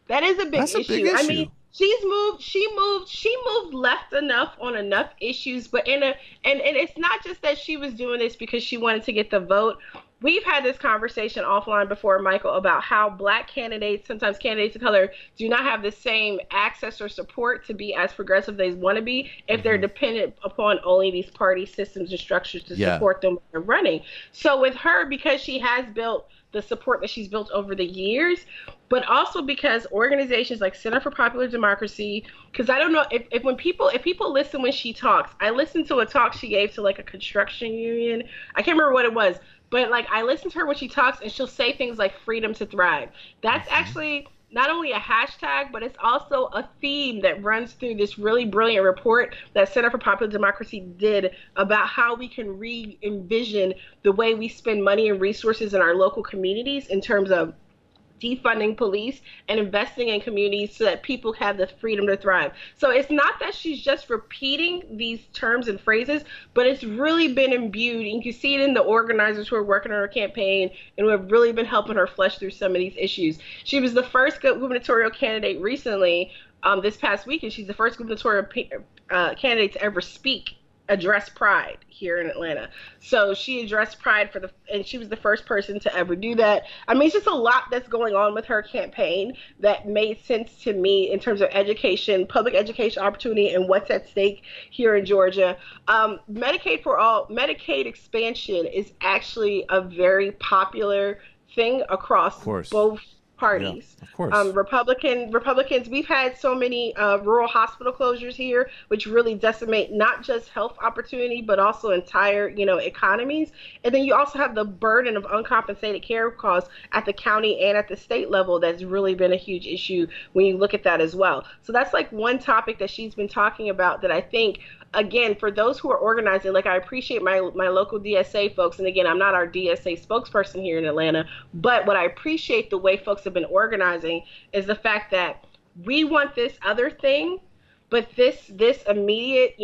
That is a big issue. I mean, she moved left enough on enough issues, but and it's not just that she was doing this because she wanted to get the vote. We've had this conversation offline before, Michael, about how Black candidates, sometimes candidates of color, do not have the same access or support to be as progressive they want to be if they're dependent upon only these party systems and structures to support them when they're running. So with her, because she has built the support that she's built over the years, but also because organizations like Center for Popular Democracy, because I don't know if people listen when she talks. I listened to a talk she gave to like a construction union. I can't remember what it was, but like I listen to her when she talks, and she'll say things like freedom to thrive. That's actually not only a hashtag, but it's also a theme that runs through this really brilliant report that Center for Popular Democracy did about how we can re-envision the way we spend money and resources in our local communities in terms of defunding police and investing in communities so that people have the freedom to thrive. So it's not that she's just repeating these terms and phrases, but it's really been imbued. And you can see it in the organizers who are working on her campaign and who have really been helping her flesh through some of these issues. She was the first gubernatorial candidate recently, this past week, and she's the first gubernatorial candidate to ever address Pride here in Atlanta. So she addressed Pride and she was the first person to ever do that. I mean, it's just a lot that's going on with her campaign that made sense to me in terms of education, public education opportunity, and what's at stake here in Georgia. Medicaid for all, Medicaid expansion is actually a very popular thing across both parties. Yeah, of course. Republicans, we've had so many rural hospital closures here, which really decimate not just health opportunity, but also entire, economies. And then you also have the burden of uncompensated care costs at the county and at the state level that's really been a huge issue when you look at that as well. So that's like one topic that she's been talking about that I think, again, for those who are organizing, like I appreciate my local DSA folks, and again, I'm not our DSA spokesperson here in Atlanta, but what I appreciate the way folks have been organizing is the fact that we want this other thing, but this immediate,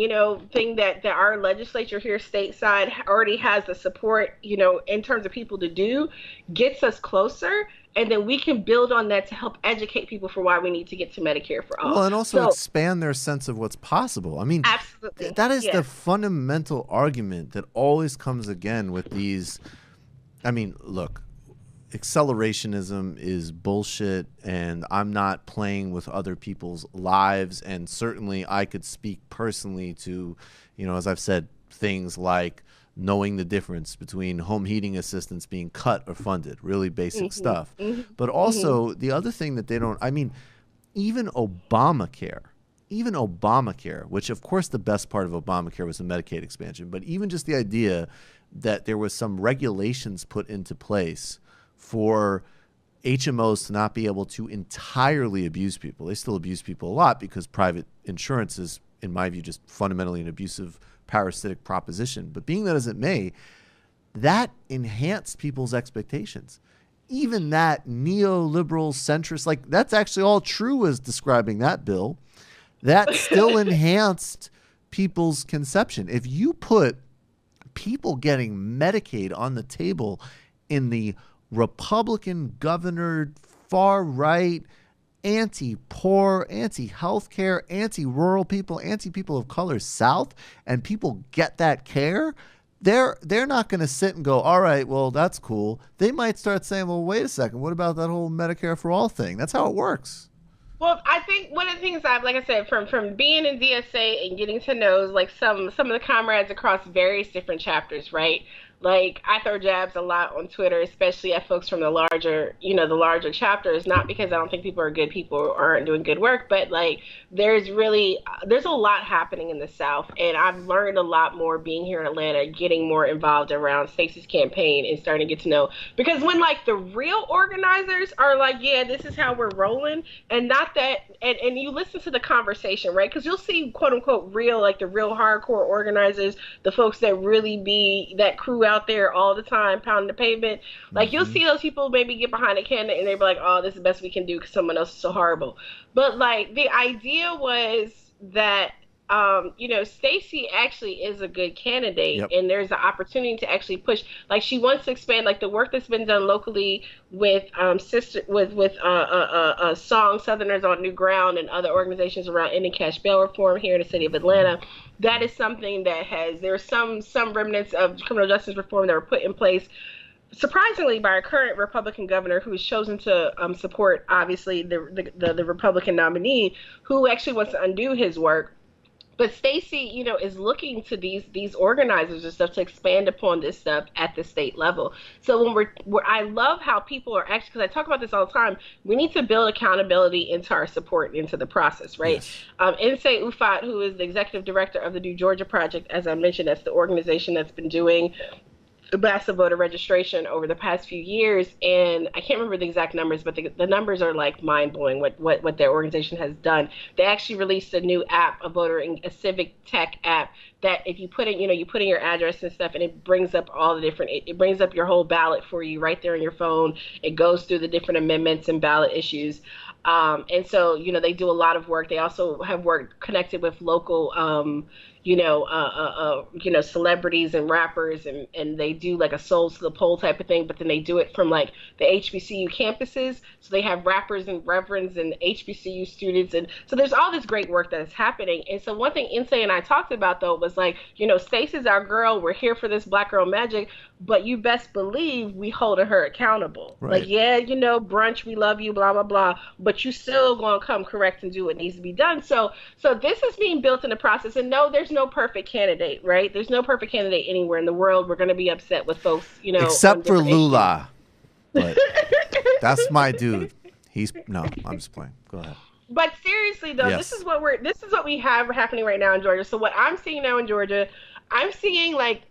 thing that our legislature here stateside already has the support, in terms of people to do, gets us closer. And then we can build on that to help educate people for why we need to get to Medicare for all. Well, and also expand their sense of what's possible. I mean, absolutely. That is the fundamental argument that always comes again with these. I mean, look, accelerationism is bullshit, and I'm not playing with other people's lives. And certainly I could speak personally to, as I've said, things like knowing the difference between home heating assistance being cut or funded, really basic stuff. But also the other thing that they don't, I mean, even Obamacare, which of course the best part of Obamacare was the Medicaid expansion, but even just the idea that there was some regulations put into place for HMOs to not be able to entirely abuse people. They still abuse people a lot because private insurance is, in my view, just fundamentally an abusive, parasitic proposition. But being that as it may, that enhanced people's expectations. Even that neoliberal centrist, like that's actually all true as describing that bill. That still enhanced people's conception. If you put people getting Medicaid on the table in the Republican governored, far right, anti-poor, anti-healthcare, anti-rural people, anti-people of color South, and people get that care, they're not going to sit and go, all right, well, that's cool. They might start saying, well, wait a second, what about that whole Medicare for all thing? That's how it works. Well, I think one of the things like I said, from being in DSA and getting to know like some of the comrades across various different chapters, right? Like I throw jabs a lot on Twitter, especially at folks from the larger chapters, not because I don't think people are good people or aren't doing good work, but like there's a lot happening in the South, and I've learned a lot more being here in Atlanta, getting more involved around Stacey's campaign and starting to get to know, because when like the real organizers are like, yeah, this is how we're rolling, and not that, and you listen to the conversation, right? Because you'll see quote unquote real, like the real hardcore organizers, the folks that really be that crew out there all the time pounding the pavement, like you'll see those people maybe get behind a candidate and they'll be like, oh, this is the best we can do because someone else is so horrible. But like the idea was that Stacey actually is a good candidate, and there's an opportunity to actually push. Like she wants to expand, like the work that's been done locally with Song Southerners on New Ground and other organizations around ending cash bail reform here in the city of Atlanta. That is something that there's some remnants of criminal justice reform that were put in place, surprisingly, by our current Republican governor, who has chosen to support, obviously, the Republican nominee, who actually wants to undo his work. But Stacey, is looking to these organizers and stuff to expand upon this stuff at the state level. So when I love how people are actually, because I talk about this all the time, we need to build accountability into our support, into the process, right? Yes. Nsé Ufot, who is the executive director of the New Georgia Project, as I mentioned, that's the organization that's been doing massive voter registration over the past few years, and I can't remember the exact numbers, but the numbers are like mind-blowing what their organization has done. They actually released a new app, a civic tech app, that if you put in, you put in your address and stuff, and it brings up all the different, it brings up your whole ballot for you right there on your phone. It goes through the different amendments and ballot issues. And so, they do a lot of work. They also have worked connected with local, celebrities and rappers, and they do like a Souls to the Poll type of thing, but then they do it from like the HBCU campuses. So they have rappers and reverends and HBCU students. And so there's all this great work that is happening. And so one thing Nsé and I talked about, though, was like, Stacey's our girl. We're here for this Black Girl Magic, but you best believe we holding her accountable. Right. Like, yeah, brunch, we love you, blah, blah, blah, but you still going to come correct and do what needs to be done. So this is being built in the process. And no, there's no perfect candidate, right? There's no perfect candidate anywhere in the world. We're going to be upset with folks, except for Lula. But that's my dude. I'm just playing. Go ahead. But seriously, though, yes. This is what we have happening right now in Georgia. So what I'm seeing now in Georgia, I'm seeing like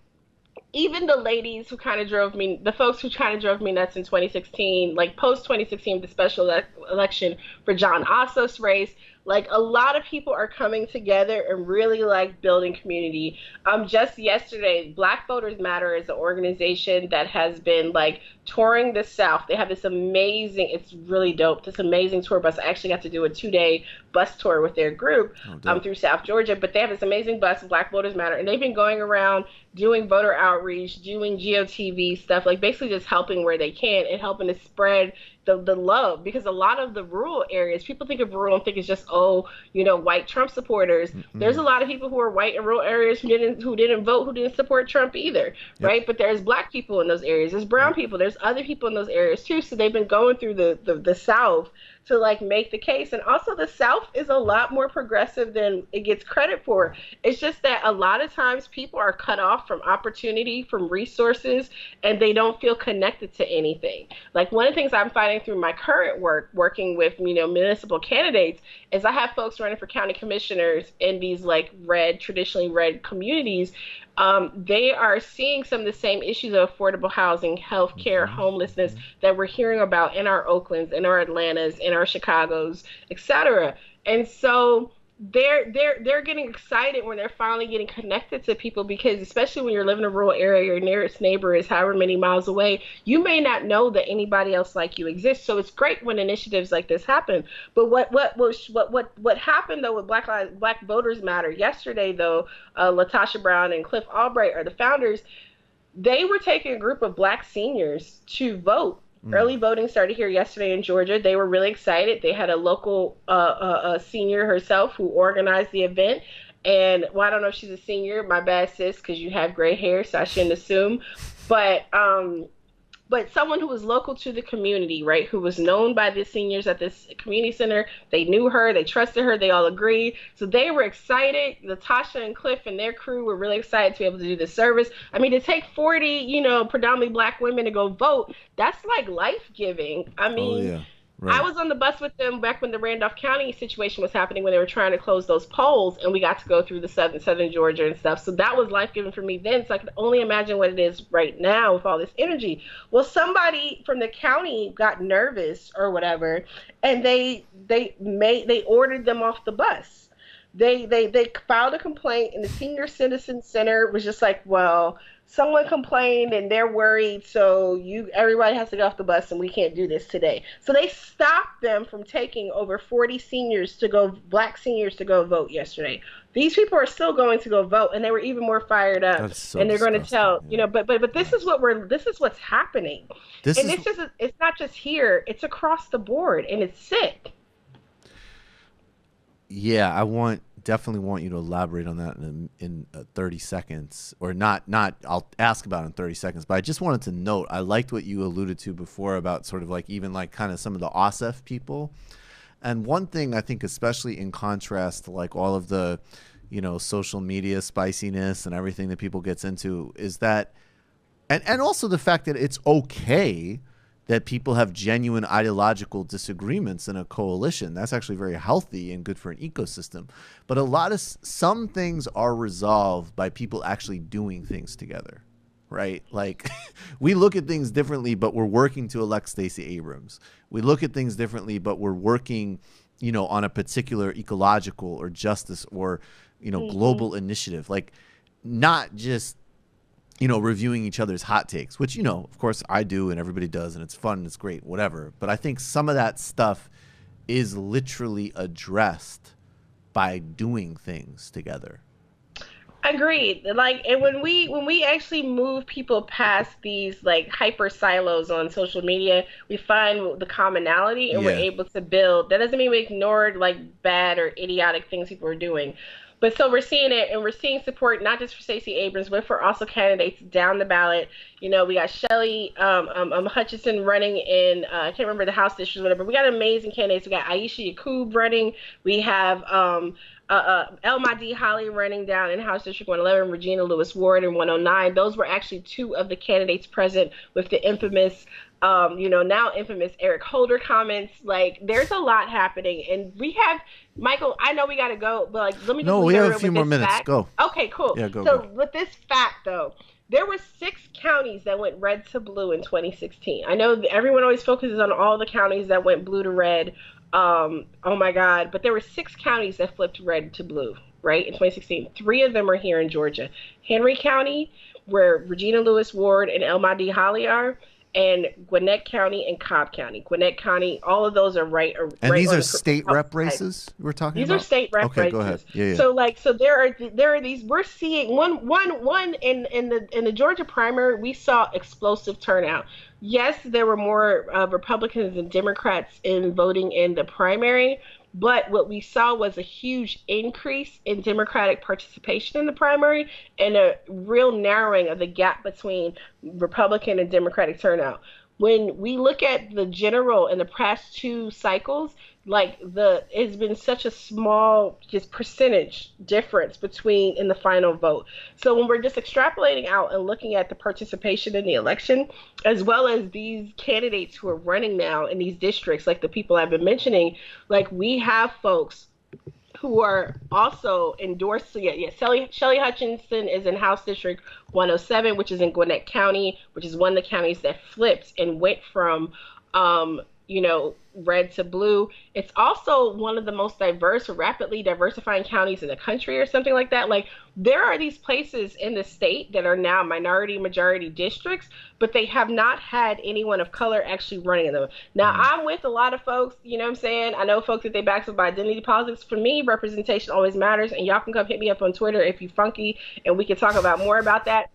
even the ladies who kind of drove me, the folks who kind of drove me nuts in 2016, like post 2016, the special election for John Ossoff's race. Like a lot of people are coming together and really like building community. Just yesterday, Black Voters Matter is an organization that has been like touring the South. They have this amazing, it's really dope, this amazing tour bus. I actually got to do a 2-day bus tour with their group through South Georgia. But they have this amazing bus, Black Voters Matter, and they've been going around doing voter outreach, doing GeoTV stuff, like basically just helping where they can and helping to spread the love, because a lot of the rural areas, people think of rural and think it's just, white Trump supporters. Mm-hmm. There's a lot of people who are white in rural areas who didn't vote, who didn't support Trump either, right? But there's Black people in those areas, there's brown people, there's other people in those areas too. So they've been going through the South to like make the case. And also the South is a lot more progressive than it gets credit for. It's just that a lot of times people are cut off from opportunity, from resources, and they don't feel connected to anything. Like one of the things I'm finding through my current work, working with, municipal candidates, is I have folks running for county commissioners in these like traditionally red communities. They are seeing some of the same issues of affordable housing, healthcare, homelessness that we're hearing about in our Oaklands, in our Atlantas, in our Chicagos, etc. And so they're getting excited when they're finally getting connected to people, because especially when you're living in a rural area, your nearest neighbor is however many miles away, you may not know that anybody else like you exists. So it's great when initiatives like this happen. But what happened though with Black Voters Matter yesterday though, Latasha Brown and Cliff Albright are the founders. They were taking a group of Black seniors to vote. Early voting started here yesterday in Georgia. They were really excited. They had a local senior herself who organized the event. And, well, I don't know if she's a senior. My bad, sis, because you have gray hair, so I shouldn't assume. But someone who was local to the community, right, who was known by the seniors at this community center. They knew her. They trusted her. They all agreed. So they were excited. Latasha and Cliff and their crew were really excited to be able to do this service. I mean, to take 40, predominantly Black women to go vote, that's like life-giving. I mean, right. I was on the bus with them back when the Randolph County situation was happening, when they were trying to close those polls, and we got to go through the southern Georgia and stuff. So that was life-giving for me then. So I can only imagine what it is right now with all this energy. Well, somebody from the county got nervous or whatever, and they ordered them off the bus. They filed a complaint, and the Senior Citizen Center was just like, well, someone complained and they're worried, so everybody has to get off the bus and we can't do this today. So they stopped them from taking over 40 Black seniors to go vote yesterday. These people are still going to go vote, and they were even more fired up. That's so and they're going to tell, yeah. But this is what's happening. It's not just here, it's across the board, and it's sick. Yeah, definitely want you to elaborate on that in 30 seconds, or not. I'll ask about it in 30 seconds, but I just wanted to note, I liked what you alluded to before about sort of like even like kind of some of the OSEF people. And one thing I think, especially in contrast to like all of the, social media spiciness and everything that people gets into, is that, and also the fact that it's okay that people have genuine ideological disagreements in a coalition. That's actually very healthy and good for an ecosystem. But some things are resolved by people actually doing things together, right? Like we look at things differently, but we're working to elect Stacey Abrams. We look at things differently, but we're working, on a particular ecological or justice or, global initiative. Like not just, reviewing each other's hot takes, which, of course I do and everybody does, and it's fun and it's great, whatever. But I think some of that stuff is literally addressed by doing things together. Agreed. Like, and when we actually move people past these like hyper silos on social media, we find the commonality, and we're able to build. That doesn't mean we ignored like bad or idiotic things people are doing. But so we're seeing it, and we're seeing support not just for Stacey Abrams, but for also candidates down the ballot. We got Shelley Hutchinson running in, I can't remember the House district or whatever. We got amazing candidates. We got Aisha Yacoub running. We have El Mahdi Holly running down in House District 111, Regina Lewis Ward in 109. Those were actually two of the candidates present with the infamous now infamous Eric Holder comments. Like, there's a lot happening, and we have, Michael, I know we got to go, but like, let me just we have a few more minutes. Fact. Go. Okay, cool. Yeah, go. So with this fact, though, there were 6 counties that went red to blue in 2016. I know everyone always focuses on all the counties that went blue to red. Oh my God. But there were 6 counties that flipped red to blue, right, in 2016. 3 of them are here in Georgia. Henry County, where Regina Lewis Ward and El Mahdi Holly are, and Gwinnett County and Cobb County. Gwinnett County, all of those are right. And these are state rep races we're talking about? These are state rep races. Okay, go ahead. Yeah. So there are these. We're seeing one in the Georgia primary. We saw explosive turnout. Yes, there were more Republicans and Democrats in voting in the primary, but what we saw was a huge increase in Democratic participation in the primary and a real narrowing of the gap between Republican and Democratic turnout. when we look at the general in the past 2 cycles, like it's been such a small just percentage difference between in the final vote. So when we're just extrapolating out and looking at the participation in the election, as well as these candidates who are running now in these districts, like the people I've been mentioning, like we have folks who are also endorsing it. Yeah, Shelley Hutchinson is in House District 107, which is in Gwinnett County, which is one of the counties that flipped and went from, red to blue. It's also one of the most diverse, rapidly diversifying counties in the country or something like that. Like, there are these places in the state that are now minority majority districts, but they have not had anyone of color actually running in them. Now, I'm with a lot of folks, you know what I'm saying? I know folks that they back up by identity politics. For me, representation always matters, and y'all can come hit me up on Twitter if you funky, and we can talk about more about that.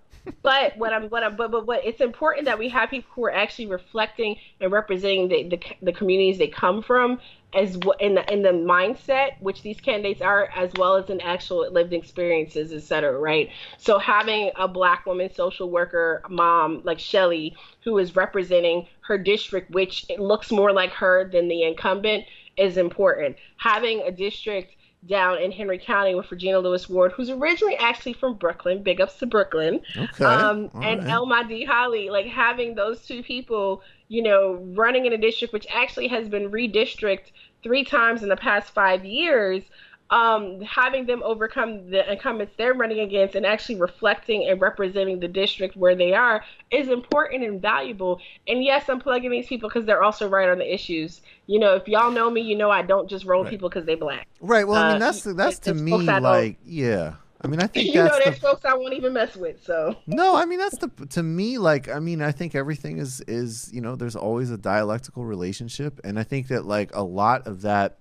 But but it's important that we have people who are actually reflecting and representing the communities they come from, as in the mindset which these candidates are, as well as in actual lived experiences, etc. Right? So having a Black woman social worker mom like Shelley, who is representing her district, which it looks more like her than the incumbent, is important. Having a district down in Henry County with Regina Lewis Ward, who's originally actually from Brooklyn, big ups to Brooklyn, okay. And right. Elma D. Holly, like having those 2 people, running in a district which actually has been redistricted 3 times in the past 5 years, having them overcome the incumbents they're running against and actually reflecting and representing the district where they are is important and valuable. And yes, I'm plugging these people because they're also right on the issues. If y'all know me, I don't just roll people because they Black. Right. Well, I mean, that's to me like, yeah. I mean, I think that's there's folks I won't even mess with. So no, I mean, that's to me, like, I mean, I think everything is there's always a dialectical relationship, and I think that like a lot of that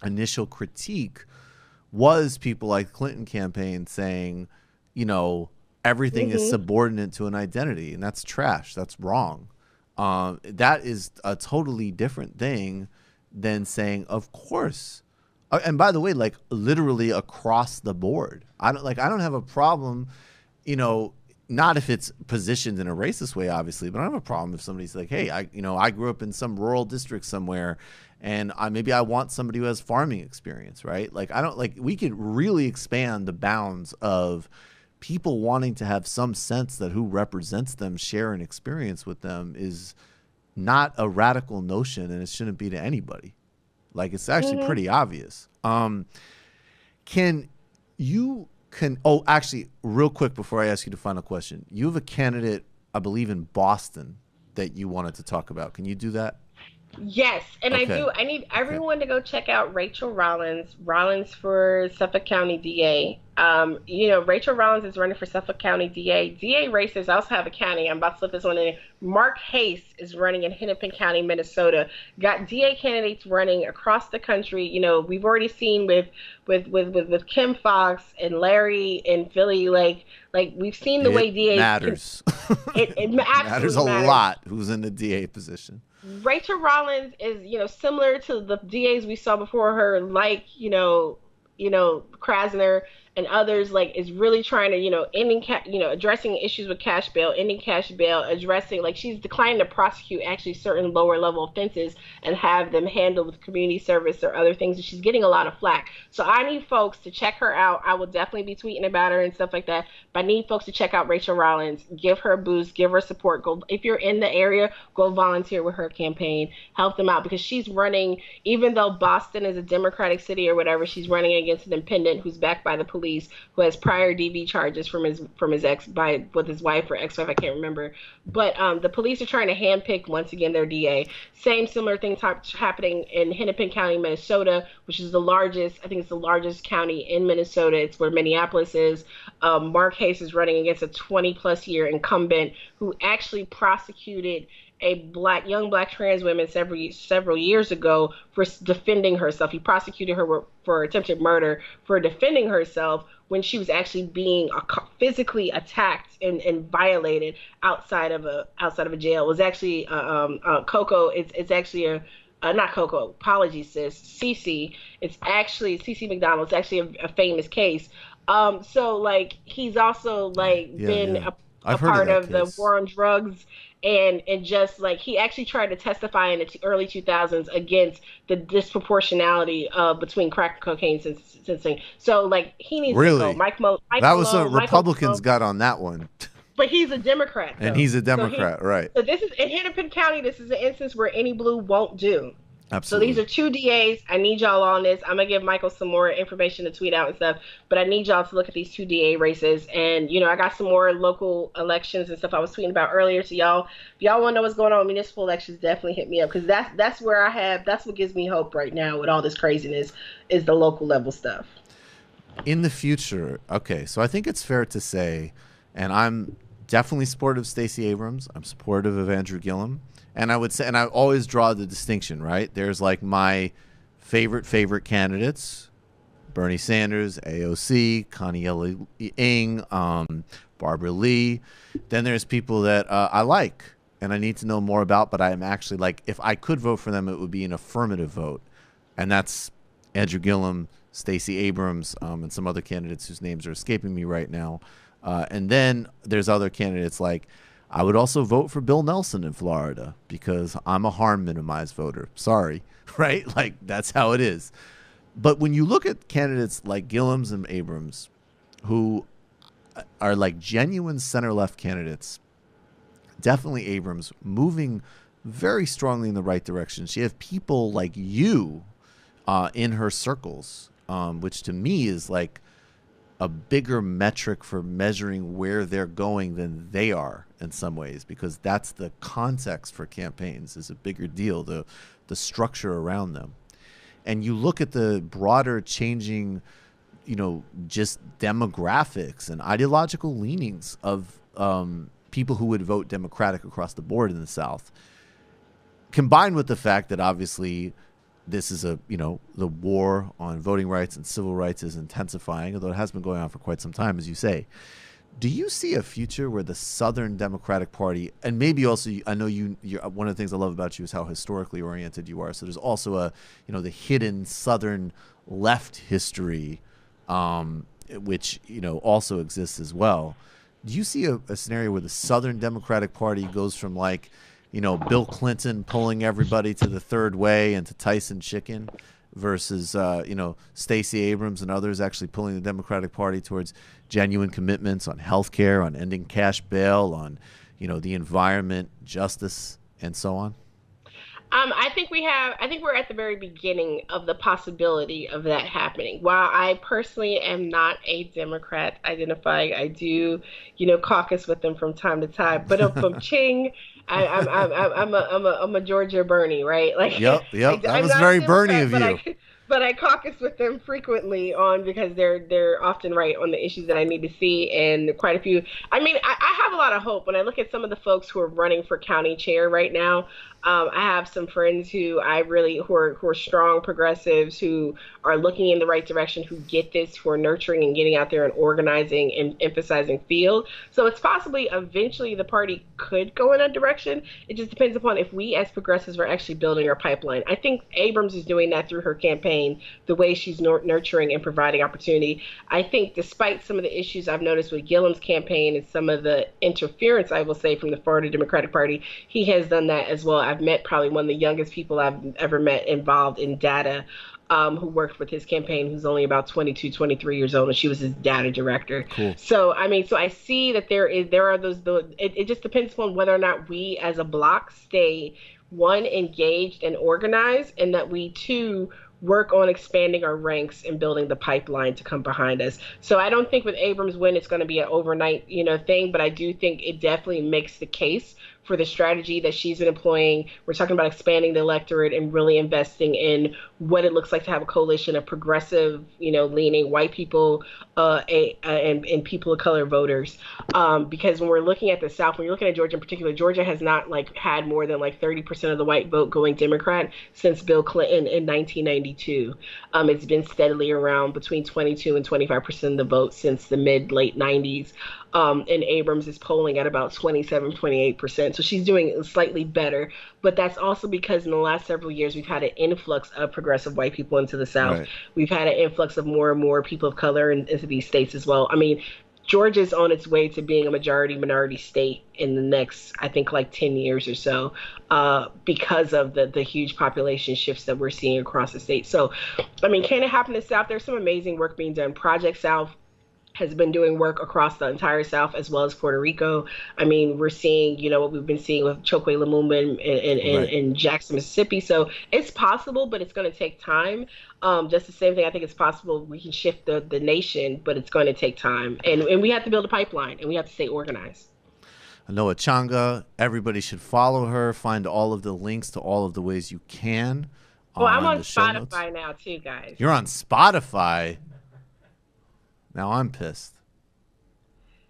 initial critique was people like the Clinton campaign saying, everything is subordinate to an identity, and that's trash. That's wrong. That is a totally different thing than saying, of course. And by the way, like literally across the board, I don't have a problem, not if it's positioned in a racist way, obviously, but I don't have a problem if somebody's like, hey, I grew up in some rural district somewhere, and maybe I want somebody who has farming experience, right? Like, we could really expand the bounds of people wanting to have some sense that who represents them share an experience with them is not a radical notion, and it shouldn't be to anybody. Like, it's actually pretty obvious. Actually, real quick before I ask you the final question, you have a candidate, I believe, in Boston that you wanted to talk about. Can you do that? Yes, and okay. I do. I need everyone to go check out Rachel Rollins for Suffolk County DA. Rachel Rollins is running for Suffolk County DA. DA races also have a county. I'm about to slip this one in. Mark Hayes is running in Hennepin County, Minnesota. Got DA candidates running across the country. We've already seen with Kim Fox and Larry in Philly. Like we've seen the way DA matters. It matters a lot who's in the DA position. Rachel Rollins is, similar to the DAs we saw before her, like, Krasner and others, like, is really trying to, addressing issues with cash bail, ending cash bail, addressing, like, she's declining to prosecute actually certain lower level offenses and have them handled with community service or other things. And she's getting a lot of flack. So I need folks to check her out. I will definitely be tweeting about her and stuff like that. But I need folks to check out Rachel Rollins, give her a boost, give her support. Go, if you're in the area, go volunteer with her campaign, help them out, because she's running, even though Boston is a Democratic city or whatever, she's running against an independent who's backed by the police, who has prior DV charges from his ex with his wife or ex-wife, I can't remember. But the police are trying to handpick once again their DA. Similar things happening in Hennepin County, Minnesota, which is the largest county in Minnesota. It's where Minneapolis is. Mark Hayes is running against a 20-plus year incumbent who actually prosecuted a young black trans woman several years ago for defending herself. He prosecuted her for attempted murder for defending herself when she was actually being physically attacked and violated outside of a jail. It was actually Coco. It's actually not Coco. Apologies, sis. Cece. It's actually Cece McDonald. It's actually a famous case. So like he's also been a part of the war on drugs and just like he actually tried to testify in the early 2000s against the disproportionality between crack and cocaine sentencing. So like he needs to go. That was what Republicans got on that one. But he's a Democrat. Though. And he's a Democrat, right. So this is, in Hennepin County, this is an instance where any blue won't do. Absolutely. So these are 2 DAs. I need y'all on this. I'm going to give Michael some more information to tweet out and stuff. But I need y'all to look at these 2 DA races. And, you know, I got some more local elections and stuff I was tweeting about earlier. So y'all, if y'all want to know what's going on with municipal elections, definitely hit me up. Because that's where that's what gives me hope right now with all this craziness is the local level stuff. In the future, okay, so I think it's fair to say, and I'm definitely supportive of Stacey Abrams. I'm supportive of Andrew Gillum. And I would say, and I always draw the distinction, right? There's like my favorite candidates, Bernie Sanders, AOC, Connie Ng, Barbara Lee. Then there's people that I like and I need to know more about, but I'm actually like, if I could vote for them, it would be an affirmative vote. And that's Andrew Gillum, Stacey Abrams, and some other candidates whose names are escaping me right now. And then there's other candidates like, I would also vote for Bill Nelson in Florida because I'm a harm minimized voter. Sorry, right? Like, that's how it is. But when you look at candidates like Gillums and Abrams, who are like genuine center-left candidates, definitely Abrams, moving very strongly in the right direction. She has people like you in her circles, which to me is like a bigger metric for measuring where they're going than they are in some ways, because that's the context for campaigns is a bigger deal, the structure around them. And you look at the broader changing, you know, just demographics and ideological leanings of people who would vote Democratic across the board in the South, combined with the fact that obviously this is the war on voting rights and civil rights is intensifying, although it has been going on for quite some time, as you say. Do you see a future where the Southern Democratic Party, and maybe also, I know you're one of the things I love about you is how historically oriented you are. So there's also the hidden Southern left history, which, also exists as well. Do you see a scenario where the Southern Democratic Party goes from like, Bill Clinton pulling everybody to the third way and to Tyson Chicken versus, Stacey Abrams and others actually pulling the Democratic Party towards genuine commitments on health care, on ending cash bail, on, the environment, justice, and so on? I think we're at the very beginning of the possibility of that happening. While I personally am not a Democrat identifying, I do, caucus with them from time to time. But from Ching, I'm a Georgia Bernie, right? Like, yep. That was very Bernie of you. But I caucus with them frequently because they're often right on the issues that I need to see, and quite a few. I mean, I have a lot of hope when I look at some of the folks who are running for county chair right now. I have some friends who are strong progressives who are looking in the right direction, who get this, who are nurturing and getting out there and organizing and emphasizing field. So it's possibly eventually the party could go in a direction. It just depends upon if we as progressives are actually building our pipeline. I think Abrams is doing that through her campaign, the way she's nurturing and providing opportunity. I think despite some of the issues I've noticed with Gillum's campaign and some of the interference, I will say, from the Florida Democratic Party, he has done that as well. I've met probably one of the youngest people I've ever met involved in data, who worked with his campaign, who's only about 22, 23 years old, and she was his data director. Cool. So, I see that there are those, it just depends upon whether or not we as a bloc stay, one, engaged and organized, and that we, two, work on expanding our ranks and building the pipeline to come behind us. So I don't think with Abrams' win it's going to be an overnight, thing, but I do think it definitely makes the case for the strategy that she's been employing. We're talking about expanding the electorate and really investing in what it looks like to have a coalition of progressive, leaning white people and people of color voters. Because when we're looking at the South, when you're looking at Georgia in particular, Georgia has not had more than 30% of the white vote going Democrat since Bill Clinton in 1992. It's been steadily around between 22 and 25% of the vote since the late 90s. And Abrams is polling at about 27, 28%. So she's doing slightly better. But that's also because in the last several years, we've had an influx of progressive white people into the South. Right. We've had an influx of more and more people of color into these states as well. Georgia's on its way to being a majority minority state in the next, I think, like 10 years or so, because of the huge population shifts that we're seeing across the state. So, I mean, can it happen in the South? There's some amazing work being done. Project South has been doing work across the entire South as well as Puerto Rico. I mean, we're seeing, you know, what we've been seeing with Chokwe Lumumba in Jackson, Mississippi. So it's possible, but it's going to take time. Just the same thing, I think it's possible we can shift the nation, but it's going to take time. And we have to build a pipeline, and we have to stay organized. Anoa Changa, everybody should follow her. Find all of the links to all of the ways you can. Well, I'm on Spotify now too, guys. You're on Spotify? Now I'm pissed.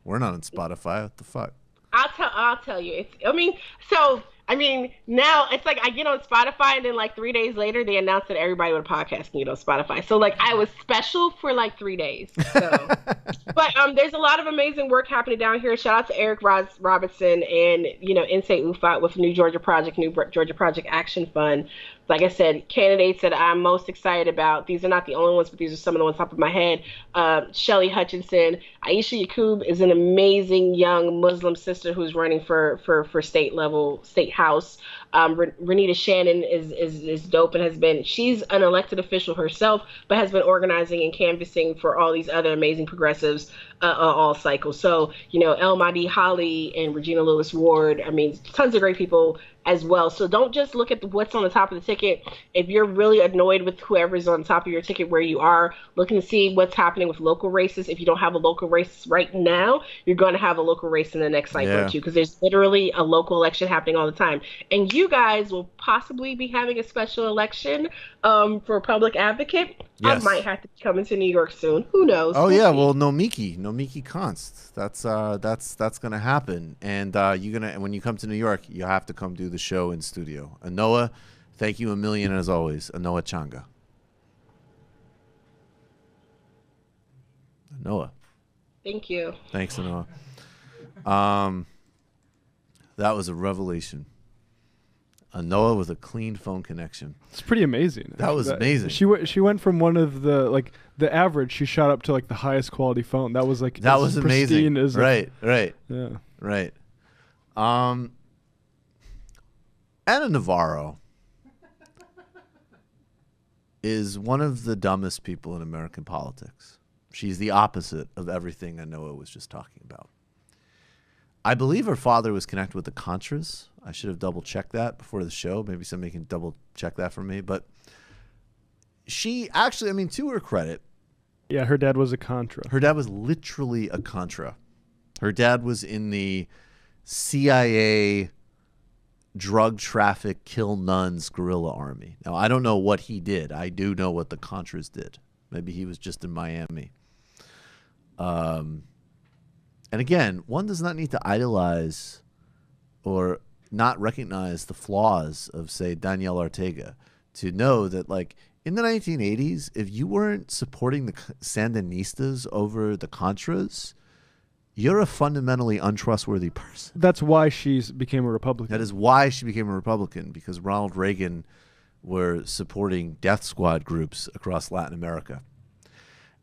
We're not on Spotify. What the fuck? I'll tell you. Now it's like I get on Spotify and then like 3 days later they announce that everybody with a podcast can get on Spotify. So like I was special for like 3 days. So. But there's a lot of amazing work happening down here. Shout out to Eric Robinson and Insei Ufat with New Georgia Project Action Fund. Like I said, candidates that I'm most excited about. These are not the only ones, but these are some of the ones top of my head. Shelly Hutchinson. Aisha Yaqub is an amazing young Muslim sister who's running for state house. Renita Shannon is dope and she's an elected official herself, but has been organizing and canvassing for all these other amazing progressives all cycles. So, El Mahdi Holly and Regina Lewis Ward, I mean, tons of great people as well. So don't just look at what's on the top of the ticket. If you're really annoyed with whoever's on top of your ticket where you are, looking to see what's happening with local races. If you don't have a local race right now, you're going to have a local race in the next cycle or two, because there's literally a local election happening all the time. And you guys will possibly be having a special election for public advocate. Yes. I might have to be coming to New York soon. Who knows? Oh, yeah. Well, Nomiki Konst. That's going to happen. And when you come to New York, you have to come do the show in studio. Anoa, thank you a million as always. Anoa Changa. Anoa. Thank you. Thanks, Anoa. That was a revelation. Anoa with a clean phone connection. It's pretty amazing. That was amazing. She went from one of the average. She shot up to like the highest quality phone. That was amazing. Right. Yeah. Right. Ana Navarro is one of the dumbest people in American politics. She's the opposite of everything Anoa was just talking about. I believe her father was connected with the Contras. I should have double-checked that before the show. Maybe somebody can double-check that for me. But she actually, I mean, to her credit. Yeah, her dad was a Contra. Her dad was literally a Contra. Her dad was in the CIA drug traffic, kill nuns guerrilla army. Now, I don't know what he did. I do know what the Contras did. Maybe he was just in Miami. And again, one does not need to idolize or not recognize the flaws of, say, Daniel Ortega to know that, like, in the 1980s, if you weren't supporting the Sandinistas over the Contras, you're a fundamentally untrustworthy person. That's why she became a Republican. That is why she became a Republican, because Ronald Reagan were supporting death squad groups across Latin America.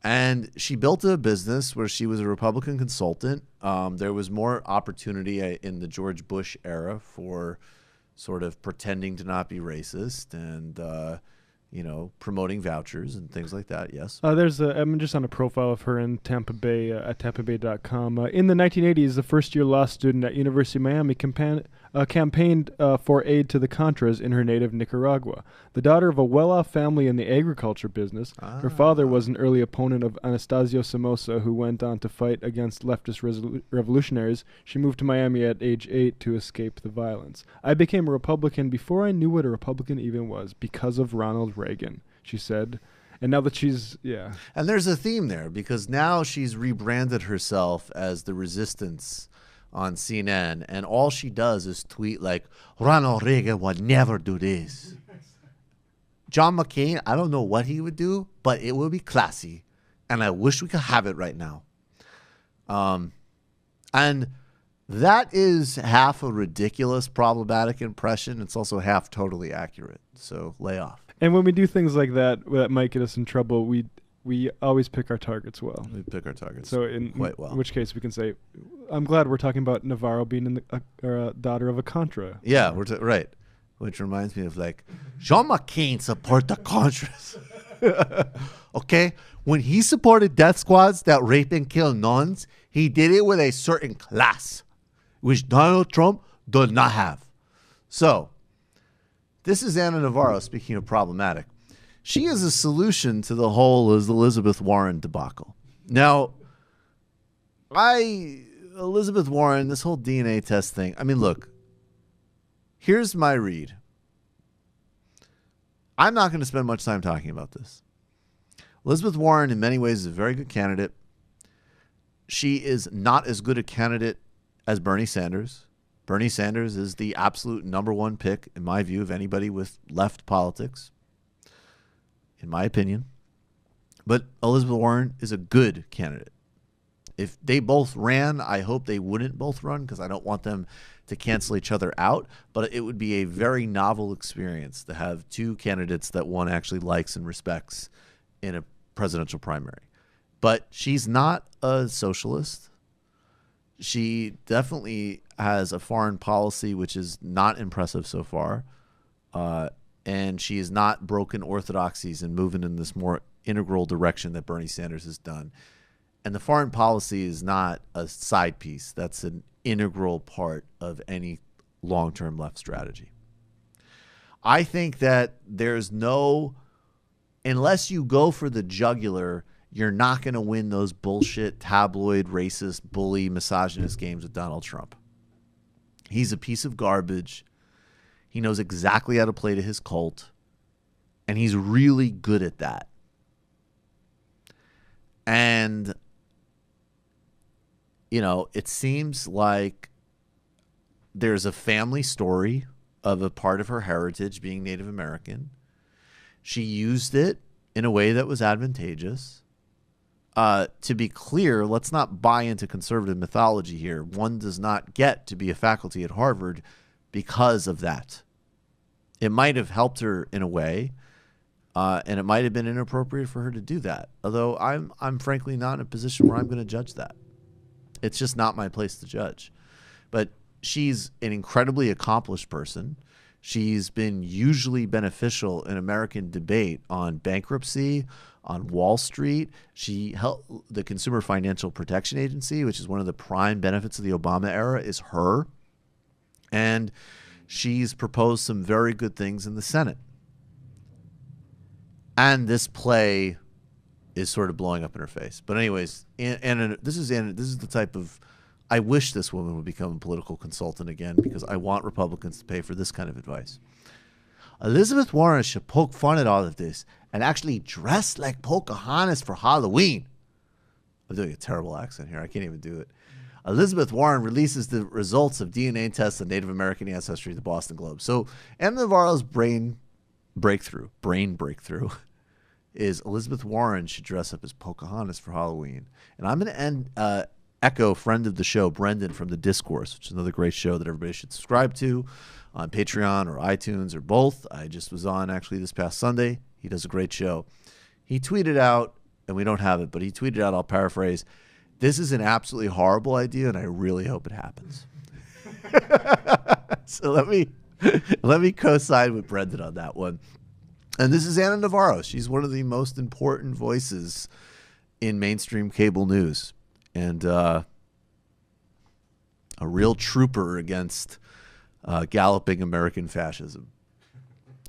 And she built a business where she was a Republican consultant. There was more opportunity in the George Bush era for sort of pretending to not be racist and, promoting vouchers and things like that. Yes. I'm just on a profile of her in Tampa Bay at tampabay.com. In the 1980s, the first-year law student at University of Miami campaigned for aid to the Contras in her native Nicaragua. The daughter of a well-off family in the agriculture business, her father was an early opponent of Anastasio Somoza, who went on to fight against leftist revolutionaries. She moved to Miami at age 8 to escape the violence. I became a Republican before I knew what a Republican even was, because of Ronald Reagan, she said. And now that she's, yeah. And there's a theme there, because now she's rebranded herself as the resistance on CNN, and all she does is tweet like, Ronald Reagan would never do this. John McCain, I don't know what he would do, but it would be classy, and I wish we could have it right now. And that is half a ridiculous, problematic impression. It's also half totally accurate. So lay off. And when we do things like that might get us in trouble, we always pick our targets well. We pick our targets So in quite well. which case we can say, I'm glad we're talking about Navarro being daughter of a Contra. Yeah, right. Which reminds me of like, John McCain support the Contras. Okay? When he supported death squads that rape and kill nuns, he did it with a certain class, which Donald Trump does not have. So, this is Ana Navarro speaking of problematic. She is a solution to the whole Elizabeth Warren debacle. Now, Elizabeth Warren, this whole DNA test thing, I mean, look, here's my read. I'm not going to spend much time talking about this. Elizabeth Warren, in many ways, is a very good candidate. She is not as good a candidate as Bernie Sanders. Bernie Sanders is the absolute number one pick, in my view, of anybody with left politics, in my opinion. But Elizabeth Warren is a good candidate. If they both ran, I hope they wouldn't both run because I don't want them to cancel each other out. But it would be a very novel experience to have two candidates that one actually likes and respects in a presidential primary. But she's not a socialist. She definitely has a foreign policy which is not impressive so far. And she has not broken orthodoxies and moving in this more integral direction that Bernie Sanders has done. And the foreign policy is not a side piece. That's an integral part of any long-term left strategy. I think that there's no, unless you go for the jugular, you're not going to win those bullshit, tabloid, racist, bully, misogynist games with Donald Trump. He's a piece of garbage. He knows exactly how to play to his cult. And he's really good at that. And, you know, it seems like there's a family story of a part of her heritage being Native American. She used it in a way that was advantageous. To be clear, let's not buy into conservative mythology here. One does not get to be a faculty at Harvard because of that. It might have helped her in a way, and it might have been inappropriate for her to do that. Although I'm frankly not in a position where I'm going to judge that. It's just not my place to judge. But she's an incredibly accomplished person. She's been hugely beneficial in American debate on bankruptcy, on Wall Street. She helped the Consumer Financial Protection Agency, which is one of the prime benefits of the Obama era, is her. And she's proposed some very good things in the Senate. And this play is sort of blowing up in her face. But anyways, and this is the type of, I wish this woman would become a political consultant again because I want Republicans to pay for this kind of advice. Elizabeth Warren should poke fun at all of this and actually dress like Pocahontas for Halloween. I'm doing a terrible accent here. I can't even do it. Elizabeth Warren releases the results of DNA tests on Native American ancestry to the Boston Globe. So Ana Navarro's brain breakthrough is Elizabeth Warren should dress up as Pocahontas for Halloween. And I'm going to echo friend of the show, Brendan from The Discourse, which is another great show that everybody should subscribe to on Patreon or iTunes or both. I just was on actually this past Sunday. He does a great show. He tweeted out, and we don't have it, but he tweeted out, I'll paraphrase, "This is an absolutely horrible idea, and I really hope it happens." So let me co-sign with Brendan on that one. And this is Ana Navarro. She's one of the most important voices in mainstream cable news. And a real trooper against galloping American fascism,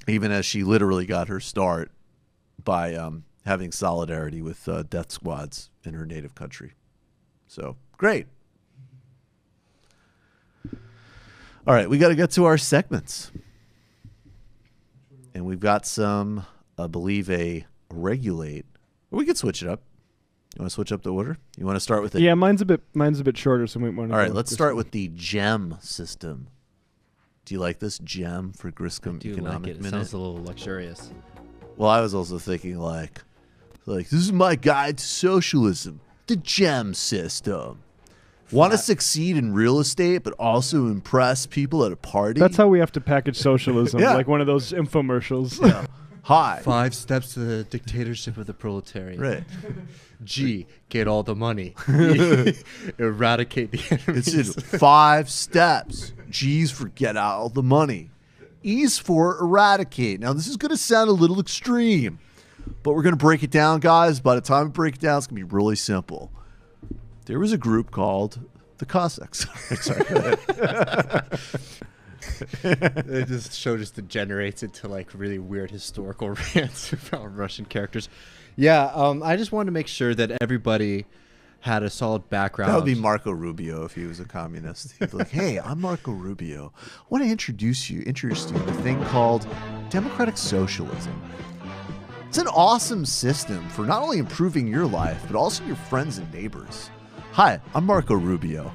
even as she literally got her start by having solidarity with death squads in her native country. So, great. All right, we got to get to our segments. And we've got some, I believe, a regulate. We could switch it up. You want to switch up the order? You want to start with it? Yeah, mine's a bit shorter, so we might want to. All right, let's start with the GEM system. Do you like this GEM for Griscom Economic like it. Minute? It sounds a little luxurious. Well, I was also thinking like this is my guide to socialism, the GEM system. Want to succeed in real estate, but also impress people at a party? That's how we have to package socialism, Yeah. like one of those infomercials. Yeah. Hi. 5 steps to the dictatorship of the proletariat. Right. G, get all the money. E, eradicate the enemies. It's in 5 steps. G's for get out all the money. E's for eradicate. Now, this is going to sound a little extreme, but we're going to break it down, guys. By the time we break it down, it's going to be really simple. There was a group called the Cossacks. This show just degenerates into like really weird historical rants about Russian characters. Yeah, I just wanted to make sure that everybody had a solid background. That would be Marco Rubio if he was a communist. He'd be like, hey, I'm Marco Rubio. I want to introduce you to a thing called democratic socialism. It's an awesome system for not only improving your life, but also your friends and neighbors. Hi, I'm Marco Rubio.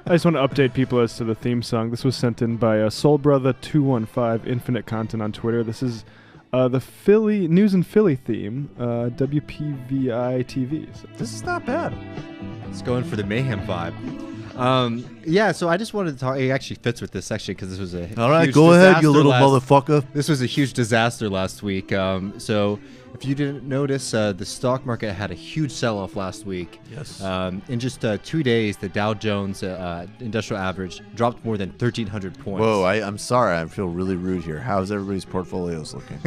I just want to update people as to the theme song. This was sent in by SoulBrother215 Infinite Content on Twitter. This is the Philly News and Philly theme, WPVI TV. So this is not bad. It's going for the mayhem vibe. Yeah, so I just wanted to talk. It actually fits with this section because this was a all right. Huge Go ahead, you little motherfucker. This was a huge disaster last week. So if you didn't notice, the stock market had a huge sell-off last week. Yes. In just 2 days, the Dow Jones Industrial Average dropped more than 1,300 points. Whoa, I'm sorry. I feel really rude here. How's everybody's portfolios looking?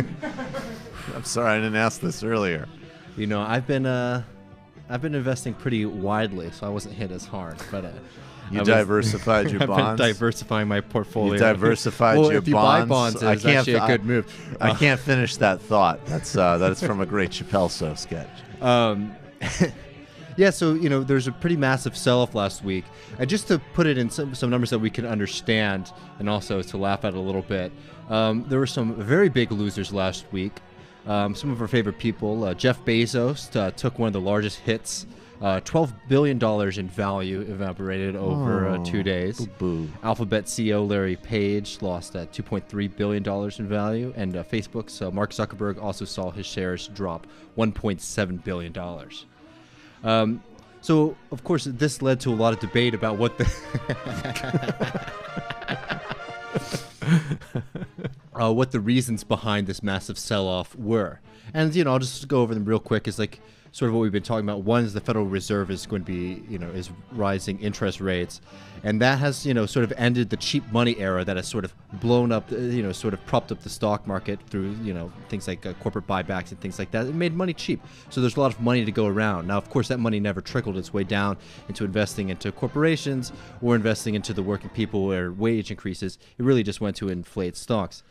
I'm sorry, I didn't ask this earlier. You know, I've been investing pretty widely, so I wasn't hit as hard. But you diversified your bonds. I've been diversifying my portfolio. You diversified well, your if you bonds. buy bonds, it's actually a good move. I can't finish that thought. That's from a great Chappelle Show sketch. Yeah, so there's a pretty massive sell-off last week. Just to put it in some numbers that we can understand, and also to laugh at a little bit, there were some very big losers last week. Some of our favorite people, Jeff Bezos took one of the largest hits. $12 billion in value evaporated over 2 days. Boo. Alphabet CEO Larry Page lost $2.3 billion in value. And Facebook's Mark Zuckerberg also saw his shares drop $1.7 billion. So, of course, this led to a lot of debate about what the... what the reasons behind this massive sell-off were. And, I'll just go over them real quick. It's like sort of what we've been talking about. One is the Federal Reserve is going to be, is rising interest rates. And that has, sort of ended the cheap money era that has sort of blown up, sort of propped up the stock market through, things like corporate buybacks and things like that. It made money cheap. So there's a lot of money to go around. Now, of course, that money never trickled its way down into investing into corporations or investing into the working people or wage increases. It really just went to inflate stocks.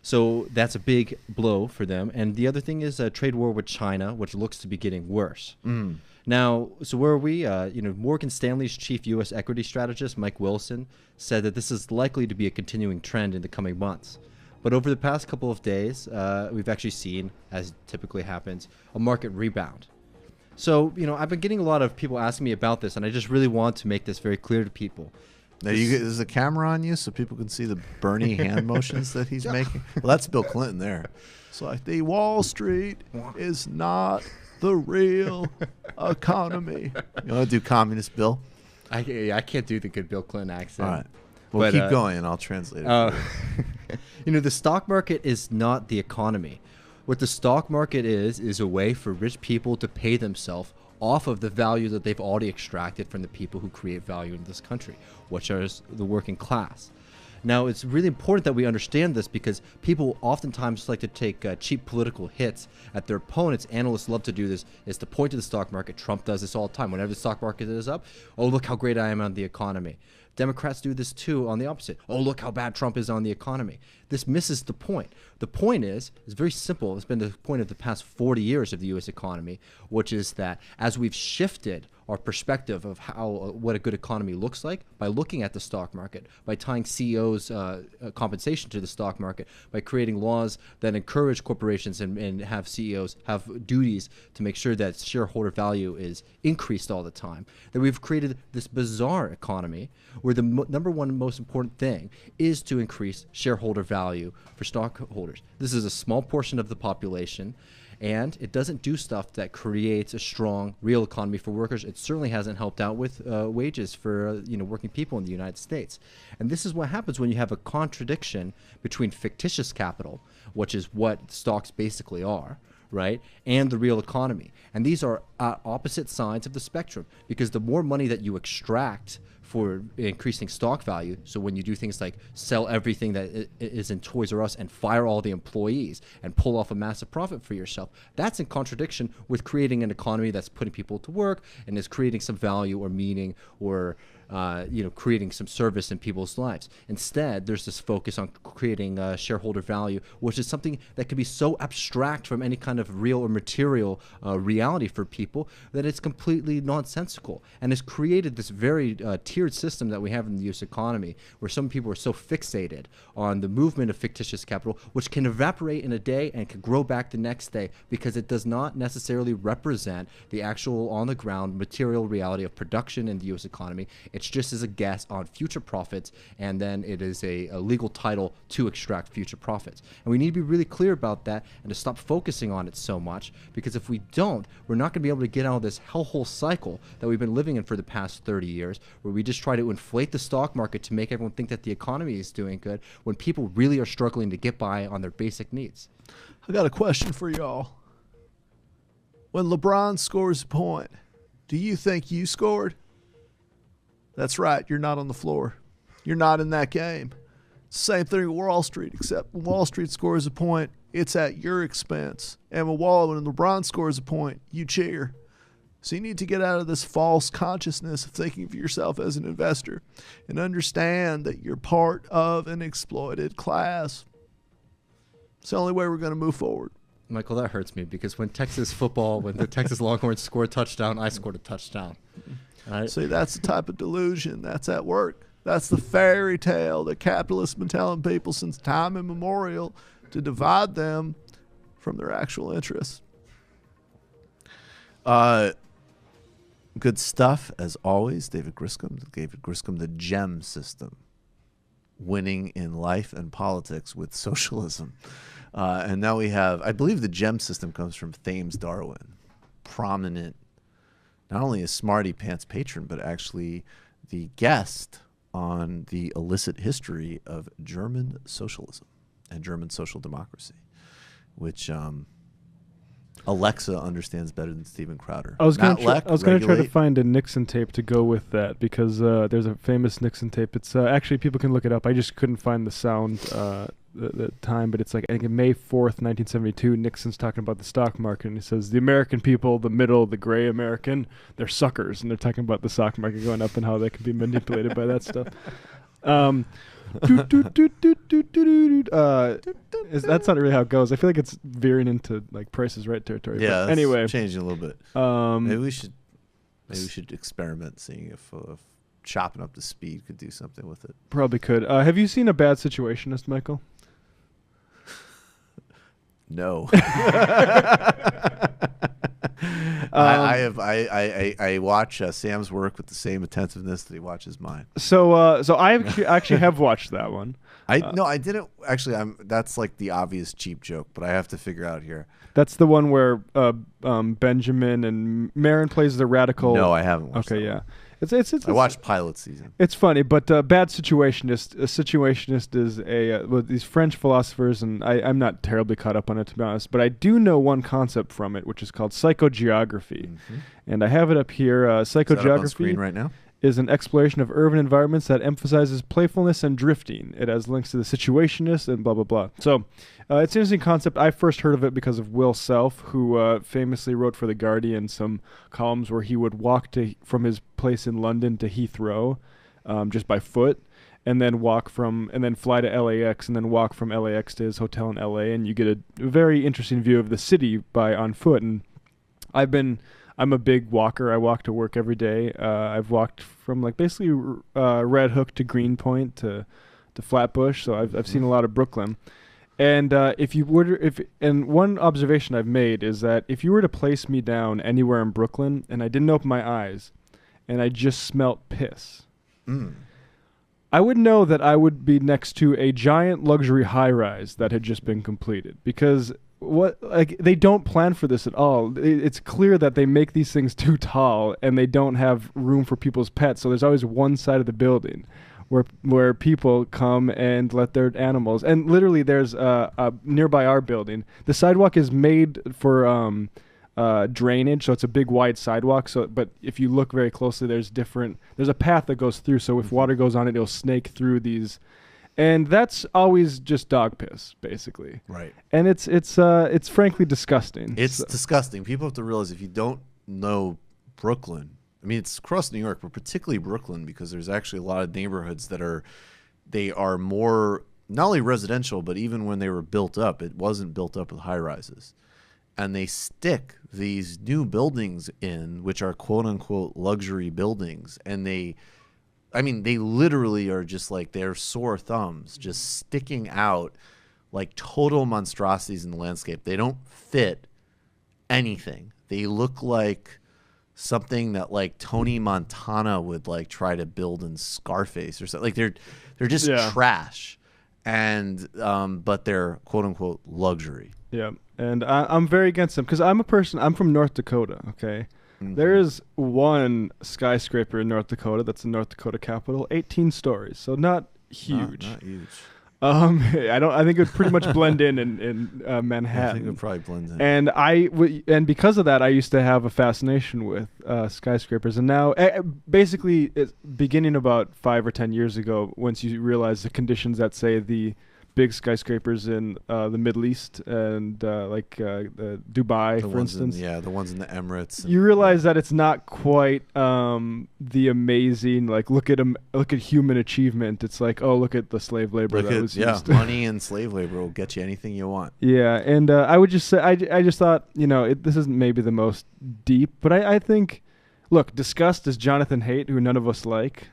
So that's a big blow for them. And the other thing is a trade war with China, which looks to be getting worse. Now, so where are we? Morgan Stanley's chief U.S. equity strategist, Mike Wilson, said that this is likely to be a continuing trend in the coming months. But over the past couple of days, we've actually seen, as typically happens, a market rebound. So, I've been getting a lot of people asking me about this, and I just really want to make this very clear to people. Now, is the camera on you so people can see the Bernie hand motions that he's making? Well, that's Bill Clinton there. It's like the Wall Street is not the real economy. You want to do communist Bill? I can't do the good Bill Clinton accent. All right. Well, keep going and I'll translate it. The stock market is not the economy. What the stock market is a way for rich people to pay themselves off of the value that they've already extracted from the people who create value in this country, which are the working class. Now, it's really important that we understand this because people oftentimes like to take cheap political hits at their opponents. Analysts love to do this, is to point to the stock market. Trump does this all the time. Whenever the stock market is up, oh, look how great I am on the economy. Democrats do this too on the opposite. Oh, look how bad Trump is on the economy. This misses the point. The point is very simple. It's been the point of the past 40 years of the U.S. economy, which is that as we've shifted our perspective of what a good economy looks like by looking at the stock market, by tying CEOs' compensation to the stock market, by creating laws that encourage corporations and have CEOs have duties to make sure that shareholder value is increased all the time, that we've created this bizarre economy where the number one most important thing is to increase shareholder value for stockholders. This is a small portion of the population, and it doesn't do stuff that creates a strong real economy for workers. It certainly hasn't helped out with wages for working people in the United States. And this is what happens when you have a contradiction between fictitious capital, which is what stocks basically are, right, and the real economy. And these are opposite sides of the spectrum, because the more money that you extract for increasing stock value, so when you do things like sell everything that is in Toys R Us and fire all the employees and pull off a massive profit for yourself, that's in contradiction with creating an economy that's putting people to work and is creating some value or meaning or creating some service in people's lives. Instead, there's this focus on creating shareholder value, which is something that can be so abstract from any kind of real or material reality for people that it's completely nonsensical, and has created this very tiered system that we have in the U.S. economy, where some people are so fixated on the movement of fictitious capital, which can evaporate in a day and can grow back the next day, because it does not necessarily represent the actual on-the-ground material reality of production in the U.S. economy. It's just as a guess on future profits, and then it is a legal title to extract future profits. And we need to be really clear about that and to stop focusing on it so much, because if we don't, we're not going to be able to get out of this hellhole cycle that we've been living in for the past 30 years, where we just try to inflate the stock market to make everyone think that the economy is doing good when people really are struggling to get by on their basic needs. I got a question for y'all. When LeBron scores a point, do you think you scored? That's right, you're not on the floor. You're not in that game. Same thing with Wall Street, except when Wall Street scores a point, it's at your expense. And when LeBron scores a point, you cheer. So you need to get out of this false consciousness of thinking of yourself as an investor and understand that you're part of an exploited class. It's the only way we're going to move forward. Michael, that hurts me, because when Texas football, when the Texas Longhorns scored a touchdown, I scored a touchdown. Right. See, that's the type of delusion that's at work. That's the fairy tale that capitalists have been telling people since time immemorial to divide them from their actual interests. Good stuff, as always. David Griscom, the GEM system. Winning in life and politics with socialism. And now we have, I believe the GEM system comes from Thames Darwin, prominent, not only a Smarty Pants patron, but actually the guest on the illicit history of German socialism and German social democracy, which Alexa understands better than Steven Crowder. I was going to try to find a Nixon tape to go with that, because there's a famous Nixon tape. It's actually, people can look it up. I just couldn't find the sound the time, but it's like, I think May 4th, 1972, Nixon's talking about the stock market, and he says, the American people, the middle, the gray American, they're suckers, and they're talking about the stock market going up and how they can be manipulated by that stuff. That's not really how it goes. I feel like it's veering into like Price is Right territory. Yeah, but anyway, changing a little bit. Maybe we should experiment, seeing if chopping up the speed could do something with it. Probably could. Have you seen A Bad Situationist, Michael? No. I watch Sam's work with the same attentiveness that he watches mine. So I actually have watched that one. I didn't actually. That's like the obvious cheap joke, but I have to figure out here. That's the one where Benjamin and Marin plays the radical. No, I haven't watched. Okay, yeah. It's I watched pilot season. It's funny, but Bad Situationist. A situationist is these French philosophers, and I'm not terribly caught up on it, to be honest, but I do know one concept from it, which is called psychogeography. Mm-hmm. And I have it up here. Psychogeography is that up on screen right now? Is an exploration of urban environments that emphasizes playfulness and drifting. It has links to the situationist and blah, blah, blah. So it's an interesting concept. I first heard of it because of Will Self, who famously wrote for The Guardian some columns where he would walk from his place in London to Heathrow just by foot, and then fly to LAX, and then walk from LAX to his hotel in LA, and you get a very interesting view of the city on foot. And I'm a big walker. I walk to work every day. I've walked from like basically Red Hook to Greenpoint to Flatbush, so I've seen a lot of Brooklyn. And one observation I've made is that if you were to place me down anywhere in Brooklyn and I didn't open my eyes and I just smelt piss, I would know that I would be next to a giant luxury high-rise that had just been completed, because they don't plan for this at all. It's clear that they make these things too tall and they don't have room for people's pets. So there's always one side of the building where people come and let their animals. And literally, there's nearby our building. The sidewalk is made for drainage, so it's a big wide sidewalk. But if you look very closely, there's a path that goes through. So if water goes on it, it'll snake through these. And that's always just dog piss, basically. Right. And it's frankly disgusting. It's disgusting. People have to realize, if you don't know Brooklyn, I mean, it's across New York, but particularly Brooklyn, because there's actually a lot of neighborhoods that are more not only residential, but even when they were built up, it wasn't built up with high rises. And they stick these new buildings in, which are quote unquote luxury buildings, and they literally are just like their sore thumbs, just sticking out like total monstrosities in the landscape. They don't fit anything. They look like something that like Tony Montana would like try to build in Scarface or something. Like they're just trash, and but they're quote unquote luxury. Yeah, and I'm very against them because I'm from North Dakota. Okay. There is one skyscraper in North Dakota that's the North Dakota capital, 18 stories, so not huge. Not huge. I think it would pretty much blend in Manhattan. I think it would probably blend in. And because of that, I used to have a fascination with skyscrapers. And now, basically, it's beginning about 5 or 10 years ago, once you realize the conditions that, say, the big skyscrapers in the Middle East and Dubai, for instance. The ones in the Emirates. You realize that it's not quite the amazing, like, look at human achievement. It's like, oh, look at the slave labor that was used. Money and slave labor will get you anything you want. Yeah, and I would just say, I just thought, this isn't maybe the most deep, but I think, look, disgust, as Jonathan Haidt, who none of us like,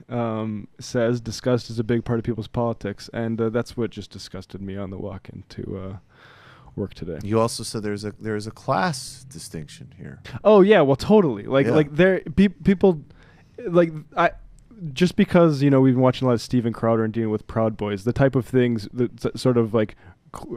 says, disgust is a big part of people's politics, and that's what just disgusted me on the walk into work today. You also said there's a class distinction here. Oh yeah, well totally. People just because we've been watching a lot of Steven Crowder and dealing with Proud Boys, the type of things that sort of like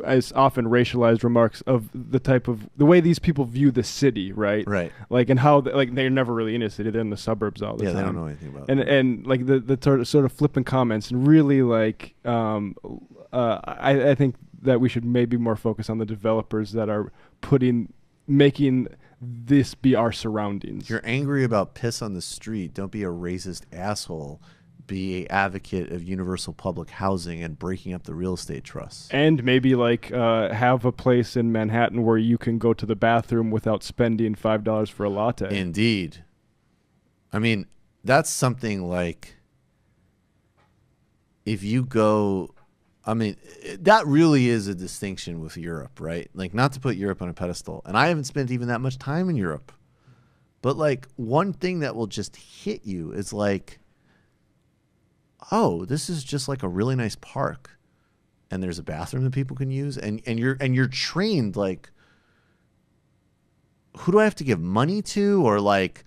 as often racialized remarks of the way these people view the city, right? Right. Like, and how they're never really in a city; they're in the suburbs all the time. Yeah, they don't know anything about it. that. And like the sort of flippant comments, and really like I think that we should maybe more focus on the developers that are making this be our surroundings. You're angry about piss on the street. Don't be a racist asshole. Be an advocate of universal public housing and breaking up the real estate trusts. And maybe have a place in Manhattan where you can go to the bathroom without spending $5 for a latte. Indeed. I mean, that's something like if you go, that really is a distinction with Europe, right? Like, not to put Europe on a pedestal. And I haven't spent even that much time in Europe. But like one thing that will just hit you is like, oh, this is just like a really nice park, and there's a bathroom that people can use, and you're trained like, who do I have to give money to, or like,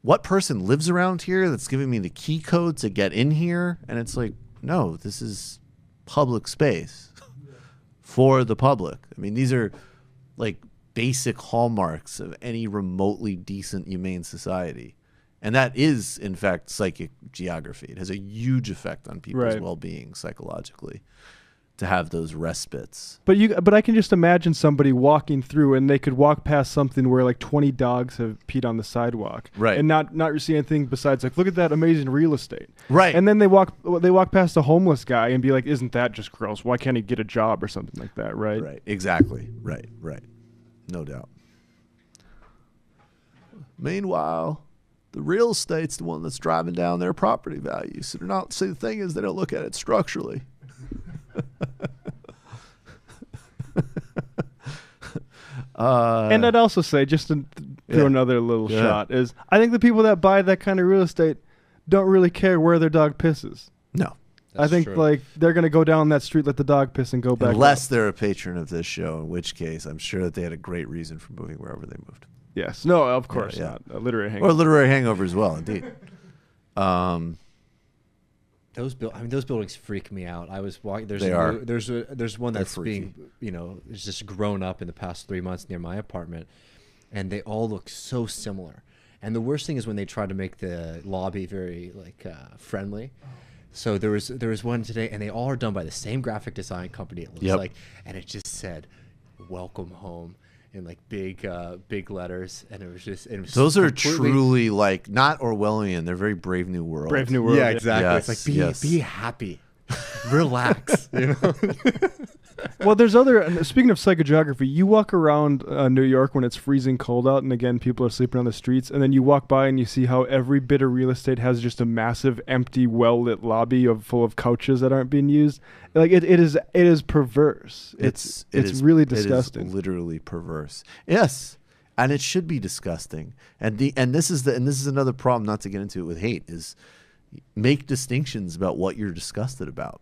what person lives around here that's giving me the key code to get in here? And it's like, no, this is public space for the public. I mean, these are like basic hallmarks of any remotely decent, humane society. And that is, in fact, psychic geography. It has a huge effect on people's well-being psychologically to have those respites. But I can just imagine somebody walking through, and they could walk past something where like 20 dogs have peed on the sidewalk, right? And not see anything besides like, look at that amazing real estate, right? And then they walk past a homeless guy and be like, isn't that just gross? Why can't he get a job or something like that, right? Right. Exactly. Right. No doubt. Meanwhile, the real estate's the one that's driving down their property values. So the thing is, they don't look at it structurally. And I'd also say, just to throw another little shot, is I think the people that buy that kind of real estate don't really care where their dog pisses. No. I think like they're going to go down that street, let the dog piss, and go back. Unless they're a patron of this show, in which case I'm sure that they had a great reason for moving wherever they moved. Yes. No, of course not. A literary hangover. Or a literary hangover as well, indeed. Those buildings freak me out. I was walking. There's one that's being, it's just grown up in the past 3 months near my apartment, and they all look so similar. And the worst thing is when they try to make the lobby very friendly. So there was one today, and they all are done by the same graphic design company. It looks like, and it just said, "Welcome home." In big letters, and it was those are truly not Orwellian. They're very Brave New World. Brave New World. Yeah, exactly. Yes, it's like be happy, relax. Well, there's other. Speaking of psychogeography, you walk around New York when it's freezing cold out, and again, people are sleeping on the streets, and then you walk by and you see how every bit of real estate has just a massive, empty, well-lit lobby full of couches that aren't being used. Like it is perverse. It's really disgusting. It is literally perverse. Yes, and it should be disgusting. And this is another problem. Not to get into it with hate, is make distinctions about what you're disgusted about.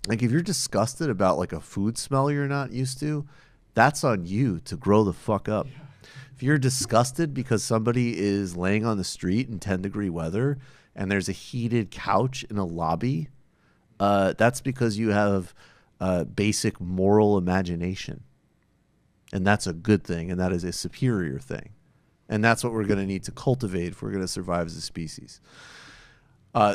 Like if you're disgusted about a food smell you're not used to, that's on you to grow the fuck up. Yeah. If you're disgusted because somebody is laying on the street in 10-degree weather and there's a heated couch in a lobby, that's because you have basic moral imagination. And that's a good thing, and that is a superior thing. And that's what we're going to need to cultivate if we're going to survive as a species.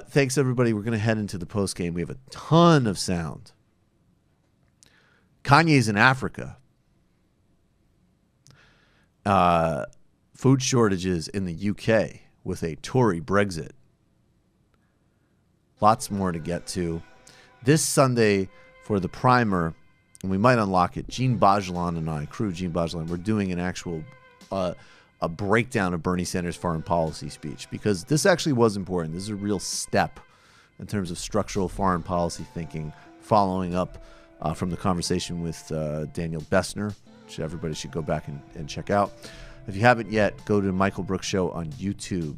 Thanks, everybody. We're going to head into the post game. We have a ton of sound. Kanye's in Africa. Food shortages in the UK with a Tory Brexit. Lots more to get to. This Sunday for the primer, and we might unlock it, Jean Bajelon and I, crew Jean Bajelon, we're doing an actual a breakdown of Bernie Sanders' foreign policy speech, because this actually was important. This is a real step in terms of structural foreign policy thinking, following up from the conversation with Daniel Bessner, which everybody should go back and check out. If you haven't yet, go to Michael Brooks Show on YouTube.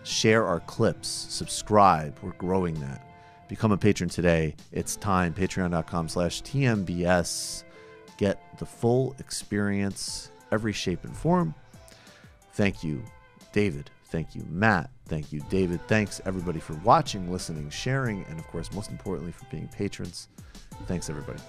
Share our clips. Subscribe. We're growing that. Become a patron today. It's time. Patreon.com/TMBS. Get the full experience, every shape and form. Thank you, David. Thank you, Matt. Thank you, David. Thanks, everybody, for watching, listening, sharing, and, of course, most importantly, for being patrons. Thanks, everybody.